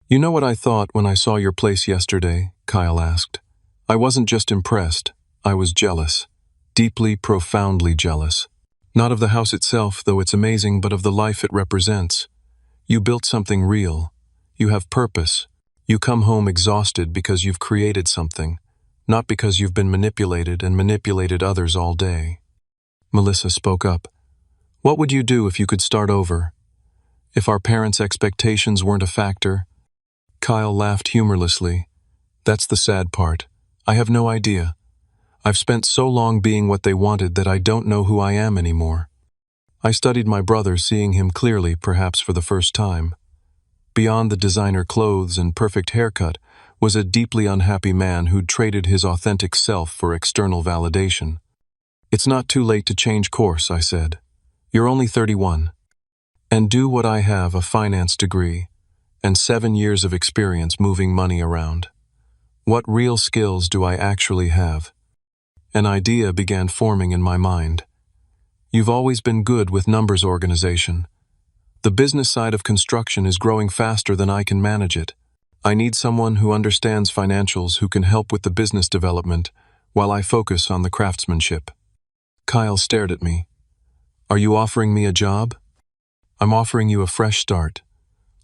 You know what I thought when I saw your place yesterday? Kyle asked. I wasn't just impressed, I was jealous. Deeply, profoundly jealous. Not of the house itself, though it's amazing, but of the life it represents. You built something real. You have purpose. You come home exhausted because you've created something, not because you've been manipulated and manipulated others all day. Melissa spoke up. What would you do if you could start over? If our parents' expectations weren't a factor? Kyle laughed humorlessly. That's the sad part. I have no idea. I've spent so long being what they wanted that I don't know who I am anymore. I studied my brother, seeing him clearly, perhaps for the first time. Beyond the designer clothes and perfect haircut was a deeply unhappy man who'd traded his authentic self for external validation. It's not too late to change course, I said. You're only 31. And do what I have, a finance degree, and 7 years of experience moving money around. What real skills do I actually have? An idea began forming in my mind. You've always been good with numbers organization. The business side of construction is growing faster than I can manage it. I need someone who understands financials, who can help with the business development, while I focus on the craftsmanship. Kyle stared at me. Are you offering me a job? I'm offering you a fresh start.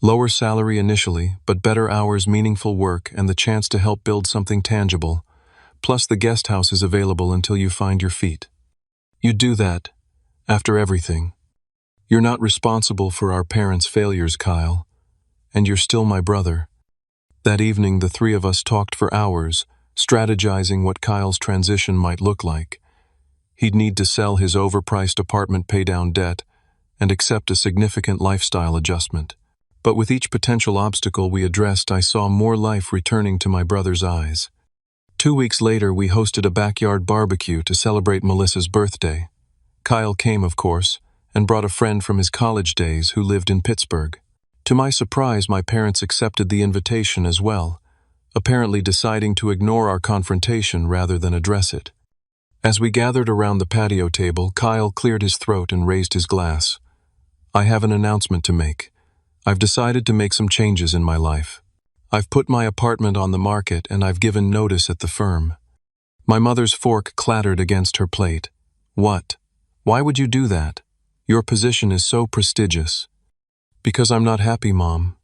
Lower salary initially, but better hours, meaningful work, and the chance to help build something tangible. Plus the guest house is available until you find your feet. You'd do that, after everything. You're not responsible for our parents' failures, Kyle. And you're still my brother. That evening, the three of us talked for hours, strategizing what Kyle's transition might look like. He'd need to sell his overpriced apartment, pay down debt, and accept a significant lifestyle adjustment. But with each potential obstacle we addressed, I saw more life returning to my brother's eyes. 2 weeks later, we hosted a backyard barbecue to celebrate Melissa's birthday. Kyle came, of course, and brought a friend from his college days who lived in Pittsburgh. To my surprise, my parents accepted the invitation as well, apparently deciding to ignore our confrontation rather than address it. As we gathered around the patio table, Kyle cleared his throat and raised his glass. I have an announcement to make. I've decided to make some changes in my life. I've put my apartment on the market and I've given notice at the firm. My mother's fork clattered against her plate. What? Why would you do that? Your position is so prestigious. Because I'm not happy, Mom.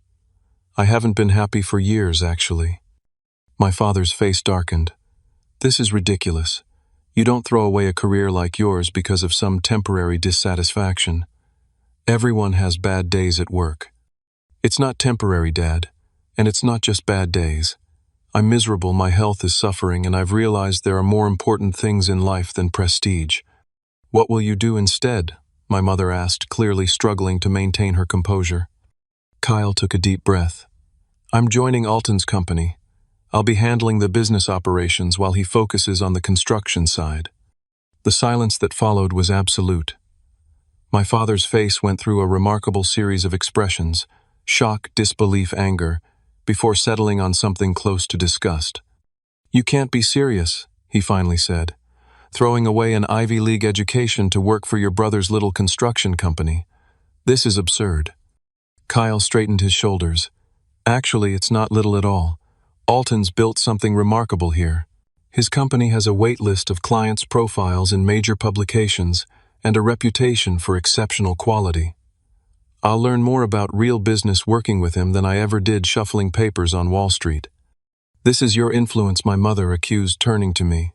I haven't been happy for years, actually. My father's face darkened. This is ridiculous. You don't throw away a career like yours because of some temporary dissatisfaction. Everyone has bad days at work. It's not temporary, Dad, and it's not just bad days. I'm miserable, my health is suffering, and I've realized there are more important things in life than prestige. What will you do instead? My mother asked, clearly struggling to maintain her composure. Kyle took a deep breath. I'm joining Alton's company. I'll be handling the business operations while he focuses on the construction side. The silence that followed was absolute. My father's face went through a remarkable series of expressions: shock, disbelief, anger, before settling on something close to disgust. You can't be serious, he finally said. Throwing away an Ivy League education to work for your brother's little construction company. This is absurd. Kyle straightened his shoulders. Actually, it's not little at all. Alton's built something remarkable here. His company has a wait list of clients' profiles in major publications and a reputation for exceptional quality. I'll learn more about real business working with him than I ever did shuffling papers on Wall Street. This is your influence, my mother accused, turning to me.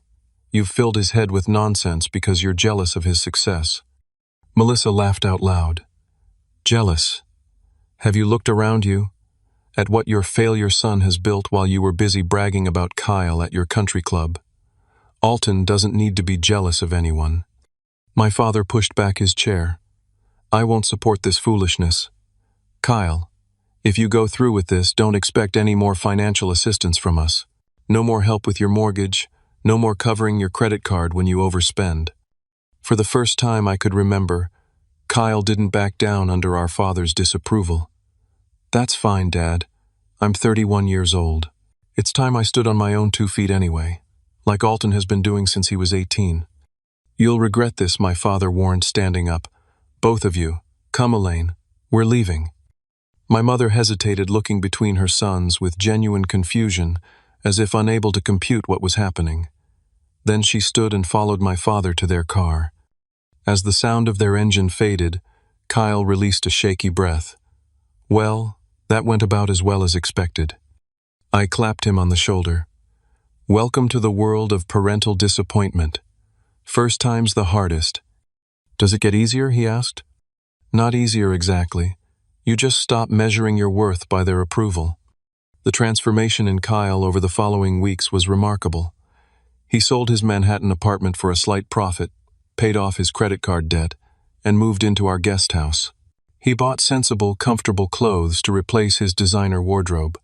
You've filled his head with nonsense because you're jealous of his success. Melissa laughed out loud. Jealous? Have you looked around you? At what your failure son has built while you were busy bragging about Kyle at your country club? Alton doesn't need to be jealous of anyone. My father pushed back his chair. I won't support this foolishness. Kyle, if you go through with this, don't expect any more financial assistance from us. No more help with your mortgage, no more covering your credit card when you overspend. For the first time I could remember, Kyle didn't back down under our father's disapproval. That's fine, Dad. I'm 31 years old. It's time I stood on my own 2 feet anyway, like Alton has been doing since he was 18. You'll regret this, my father warned, standing up. Both of you. Come, Elaine. We're leaving. My mother hesitated, looking between her sons with genuine confusion, as if unable to compute what was happening. Then she stood and followed my father to their car. As the sound of their engine faded, Kyle released a shaky breath. Well, that went about as well as expected. I clapped him on the shoulder. Welcome to the world of parental disappointment. First time's the hardest. Does it get easier? He asked. Not easier exactly. You just stop measuring your worth by their approval. The transformation in Kyle over the following weeks was remarkable. He sold his Manhattan apartment for a slight profit, paid off his credit card debt, and moved into our guest house. He bought sensible, comfortable clothes to replace his designer wardrobe.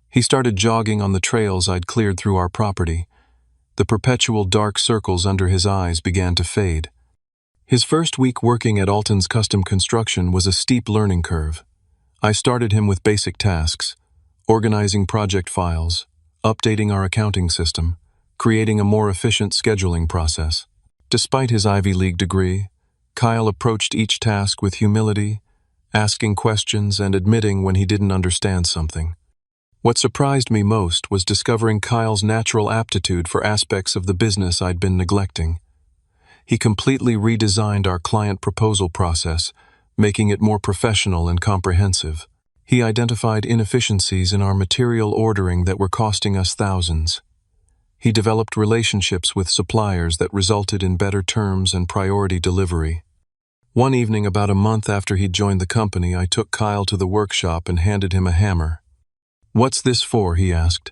He started jogging on the trails I'd cleared through our property. The perpetual dark circles under his eyes began to fade. His first week working at Alton's custom construction was a steep learning curve. I started him with basic tasks: organizing project files, updating our accounting system, creating a more efficient scheduling process. Despite his Ivy League degree, Kyle approached each task with humility, asking questions and admitting when he didn't understand something. What surprised me most was discovering Kyle's natural aptitude for aspects of the business I'd been neglecting. He completely redesigned our client proposal process, making it more professional and comprehensive. He identified inefficiencies in our material ordering that were costing us thousands. He developed relationships with suppliers that resulted in better terms and priority delivery. One evening, about a month after he'd joined the company, I took Kyle to the workshop and handed him a hammer. "What's this for?" he asked.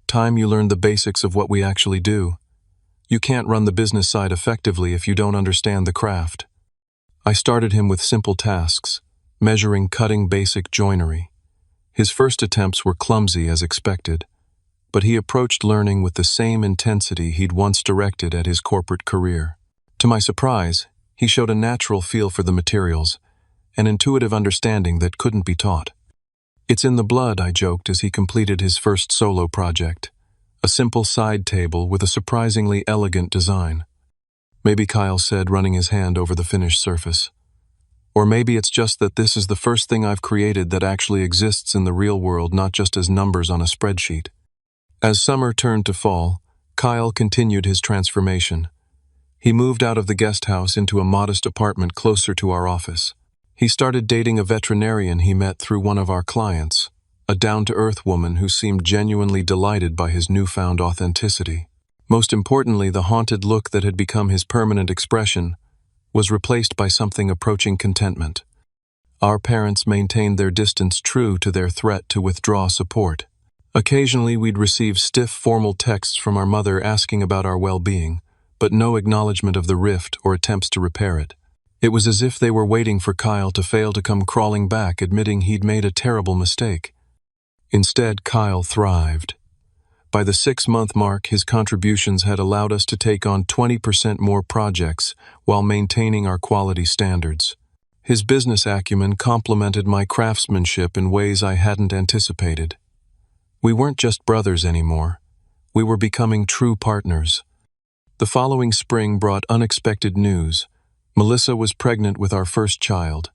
"Time you learn the basics of what we actually do. You can't run the business side effectively if you don't understand the craft." I started him with simple tasks, measuring cutting basic joinery. His first attempts were clumsy as expected, but he approached learning with the same intensity he'd once directed at his corporate career. To my surprise, he showed a natural feel for the materials, an intuitive understanding that couldn't be taught. "It's in the blood," I joked as he completed his first solo project, a simple side table with a surprisingly elegant design. "Maybe," Kyle said, running his hand over the finished surface. "Or maybe it's just that this is the first thing I've created that actually exists in the real world, not just as numbers on a spreadsheet." As summer turned to fall, Kyle continued his transformation. He moved out of the guest house into a modest apartment closer to our office. He started dating a veterinarian he met through one of our clients, a down-to-earth woman who seemed genuinely delighted by his newfound authenticity. Most importantly, the haunted look that had become his permanent expression was replaced by something approaching contentment. Our parents maintained their distance, true to their threat to withdraw support. Occasionally, we'd receive stiff, formal texts from our mother asking about our well-being, but no acknowledgement of the rift or attempts to repair it. It was as if they were waiting for Kyle to fail to come crawling back, admitting he'd made a terrible mistake. Instead, Kyle thrived. By the 6-month mark, his contributions had allowed us to take on 20% more projects while maintaining our quality standards. His business acumen complemented my craftsmanship in ways I hadn't anticipated. We weren't just brothers anymore. We were becoming true partners. The following spring brought unexpected news. Melissa was pregnant with our first child.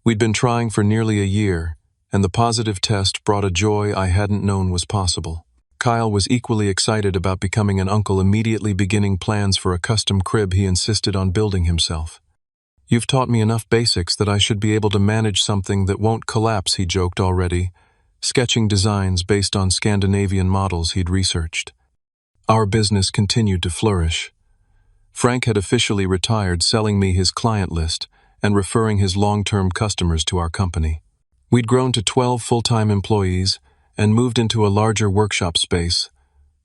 We'd been trying for nearly a year, and the positive test brought a joy I hadn't known was possible. Kyle was equally excited about becoming an uncle, immediately beginning plans for a custom crib he insisted on building himself. "You've taught me enough basics that I should be able to manage something that won't collapse," he joked already, sketching designs based on Scandinavian models he'd researched. Our business continued to flourish. Frank had officially retired, selling me his client list and referring his long-term customers to our company. We'd grown to 12 full-time employees and moved into a larger workshop space,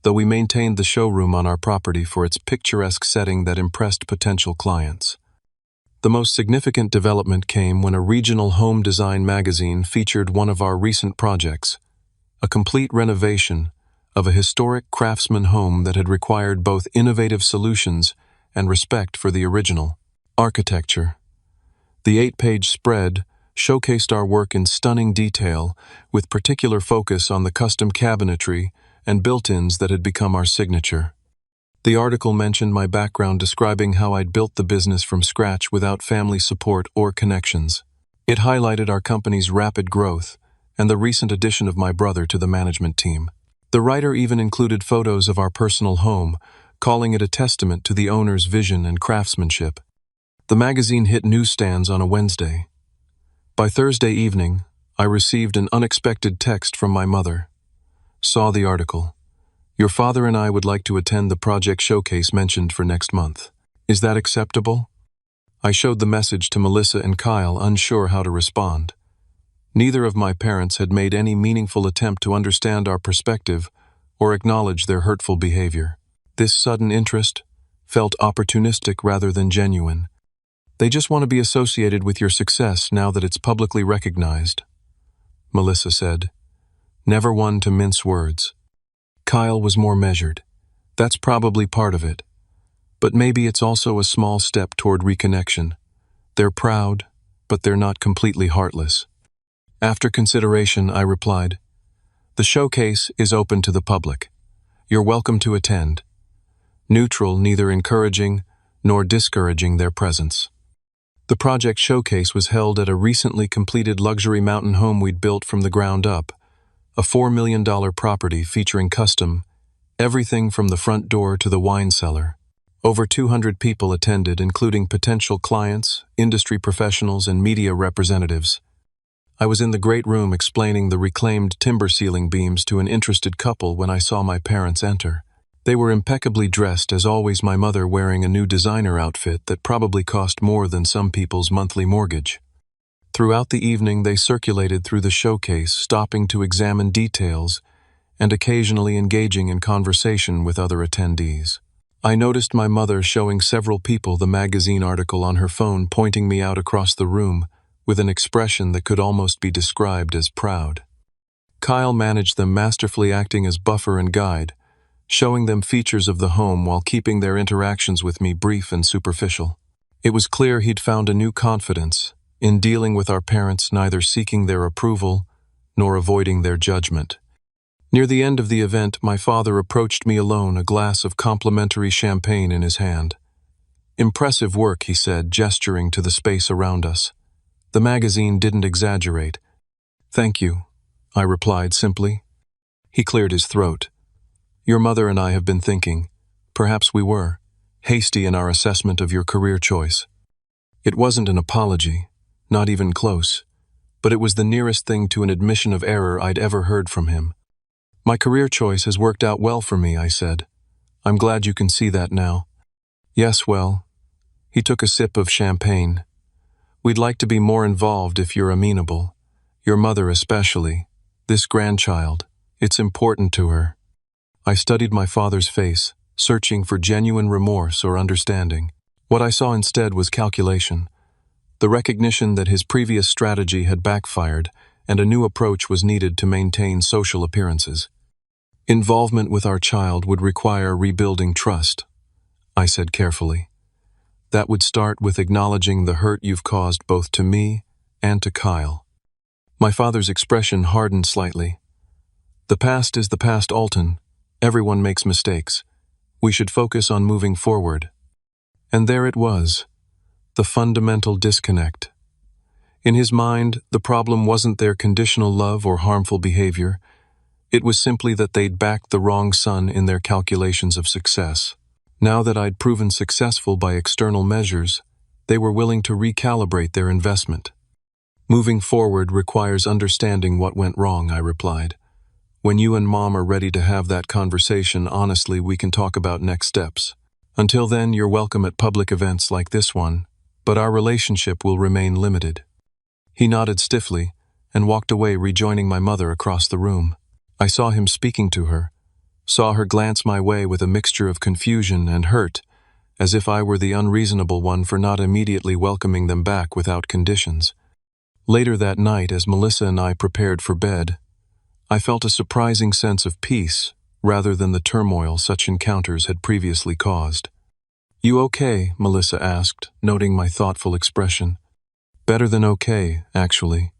though we maintained the showroom on our property for its picturesque setting that impressed potential clients. The most significant development came when a regional home design magazine featured one of our recent projects, a complete renovation of a historic craftsman home that had required both innovative solutions and respect for the original architecture. The 8-page spread showcased our work in stunning detail, with particular focus on the custom cabinetry and built-ins that had become our signature. The article mentioned my background, describing how I'd built the business from scratch without family support or connections. It highlighted our company's rapid growth and the recent addition of my brother to the management team. The writer even included photos of our personal home, calling it a testament to the owner's vision and craftsmanship. The magazine hit newsstands on a Wednesday. By Thursday evening, I received an unexpected text from my mother. "Saw the article. Your father and I would like to attend the project showcase mentioned for next month. Is that acceptable?" I showed the message to Melissa and Kyle, unsure how to respond. Neither of my parents had made any meaningful attempt to understand our perspective or acknowledge their hurtful behavior. This sudden interest felt opportunistic rather than genuine. "They just want to be associated with your success now that it's publicly recognized," Melissa said, never one to mince words. Kyle was more measured. "That's probably part of it. But maybe it's also a small step toward reconnection. They're proud, but they're not completely heartless." After consideration, I replied, "The showcase is open to the public. You're welcome to attend." Neutral, neither encouraging nor discouraging their presence. The project showcase was held at a recently completed luxury mountain home we'd built from the ground up, a $4 million property featuring custom everything from the front door to the wine cellar. Over 200 people attended, including potential clients, industry professionals, and media representatives. I was in the great room explaining the reclaimed timber ceiling beams to an interested couple when I saw my parents enter. They were impeccably dressed, as always, my mother wearing a new designer outfit that probably cost more than some people's monthly mortgage. Throughout the evening, they circulated through the showcase, stopping to examine details and occasionally engaging in conversation with other attendees. I noticed my mother showing several people the magazine article on her phone, pointing me out across the room with an expression that could almost be described as proud. Kyle managed them, masterfully acting as buffer and guide, showing them features of the home while keeping their interactions with me brief and superficial. It was clear he'd found a new confidence in dealing with our parents, neither seeking their approval nor avoiding their judgment. Near the end of the event, my father approached me alone, a glass of complimentary champagne in his hand. "Impressive work," he said, gesturing to the space around us. The magazine didn't exaggerate. "Thank you," I replied simply. He cleared his throat. "Your mother and I have been thinking, perhaps we were, hasty in our assessment of your career choice." It wasn't an apology, not even close, but it was the nearest thing to an admission of error I'd ever heard from him. "My career choice has worked out well for me," I said. "I'm glad you can see that now." "Yes, well." He took a sip of champagne. "We'd like to be more involved if you're amenable. Your mother especially. This grandchild. It's important to her." I studied my father's face, searching for genuine remorse or understanding. What I saw instead was calculation. The recognition that his previous strategy had backfired and a new approach was needed to maintain social appearances. "Involvement with our child would require rebuilding trust," I said carefully. "That would start with acknowledging the hurt you've caused both to me and to Kyle." My father's expression hardened slightly. "The past is the past, Alton. Everyone makes mistakes. We should focus on moving forward." And there it was, the fundamental disconnect. In his mind, the problem wasn't their conditional love or harmful behavior. It was simply that they'd backed the wrong son in their calculations of success. Now that I'd proven successful by external measures, they were willing to recalibrate their investment. "Moving forward requires understanding what went wrong," I replied. "When you and Mom are ready to have that conversation, honestly, we can talk about next steps. Until then, you're welcome at public events like this one, but our relationship will remain limited." He nodded stiffly and walked away, rejoining my mother across the room. I saw him speaking to her, saw her glance my way with a mixture of confusion and hurt, as if I were the unreasonable one for not immediately welcoming them back without conditions. Later that night, as Melissa and I prepared for bed, I felt a surprising sense of peace rather than the turmoil such encounters had previously caused. "You okay?" Melissa asked, noting my thoughtful expression. "Better than okay, actually."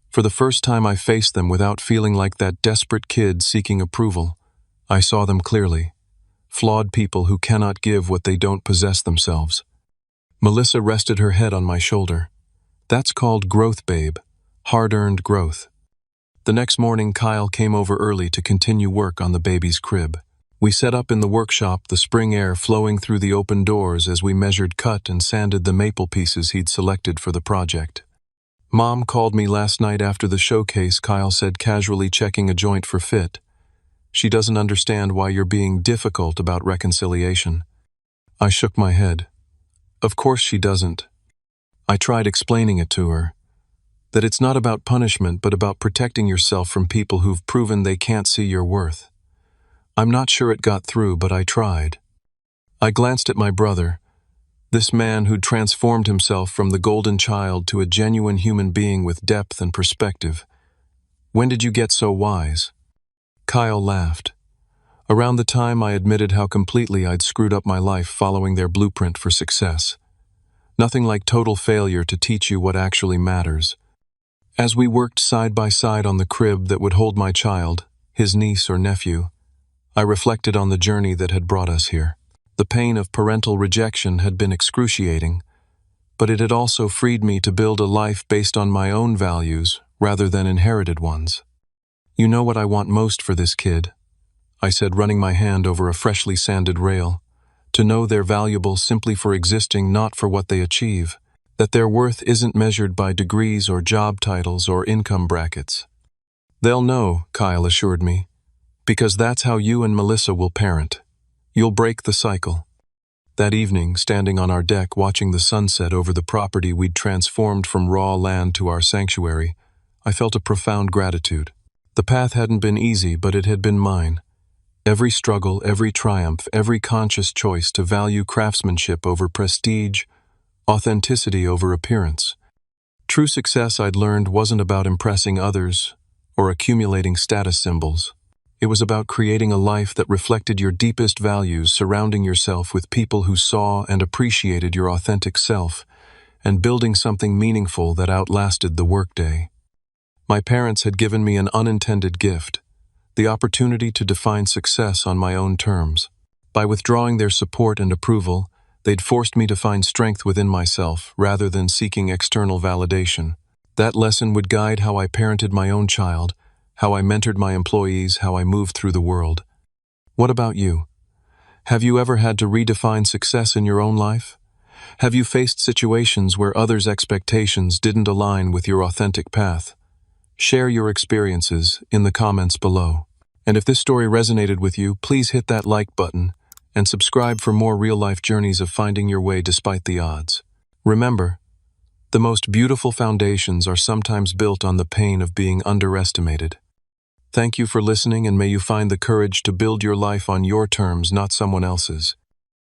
For the first time, I faced them without feeling like that desperate kid seeking approval. I saw them clearly. Flawed people who cannot give what they don't possess themselves. Melissa rested her head on my shoulder. "That's called growth, babe. Hard-earned growth." The next morning, Kyle came over early to continue work on the baby's crib. We set up in the workshop, the spring air flowing through the open doors as we measured, cut, and sanded the maple pieces he'd selected for the project. "Mom called me last night after the showcase," Kyle said, casually checking a joint for fit. "She doesn't understand why you're being difficult about reconciliation." I shook my head. "Of course she doesn't." I tried explaining it to her, that it's not about punishment but about protecting yourself from people who've proven they can't see your worth. I'm not sure it got through, but I tried. I glanced at my brother, this man who'd transformed himself from the golden child to a genuine human being with depth and perspective. "When did you get so wise?" Kyle laughed. "Around the time I admitted how completely I'd screwed up my life following their blueprint for success. Nothing like total failure to teach you what actually matters." As we worked side by side on the crib that would hold my child, his niece or nephew, I reflected on the journey that had brought us here. The pain of parental rejection had been excruciating, but it had also freed me to build a life based on my own values rather than inherited ones. "You know what I want most for this kid," I said, running my hand over a freshly sanded rail. to know they're valuable simply for existing, not for what they achieve, that their worth isn't measured by degrees or job titles or income brackets. They'll know, Kyle assured me, because that's how you and Melissa will parent. You'll break the cycle. That evening, standing on our deck watching the sunset over the property we'd transformed from raw land to our sanctuary, I felt a profound gratitude. The path hadn't been easy, but it had been mine. Every struggle, every triumph, every conscious choice to value craftsmanship over prestige, authenticity over appearance. True success, I'd learned, wasn't about impressing others or accumulating status symbols. It was about creating a life that reflected your deepest values, surrounding yourself with people who saw and appreciated your authentic self, and building something meaningful that outlasted the workday. My parents had given me an unintended gift, the opportunity to define success on my own terms. By withdrawing their support and approval, they'd forced me to find strength within myself rather than seeking external validation. That lesson would guide how I parented my own child, how I mentored my employees, how I moved through the world. What about you? Have you ever had to redefine success in your own life? Have you faced situations where others' expectations didn't align with your authentic path? Share your experiences in the comments below. And if this story resonated with you, please hit that like button and subscribe for more real-life journeys of finding your way despite the odds. Remember, the most beautiful foundations are sometimes built on the pain of being underestimated. Thank you for listening, and may you find the courage to build your life on your terms, not someone else's.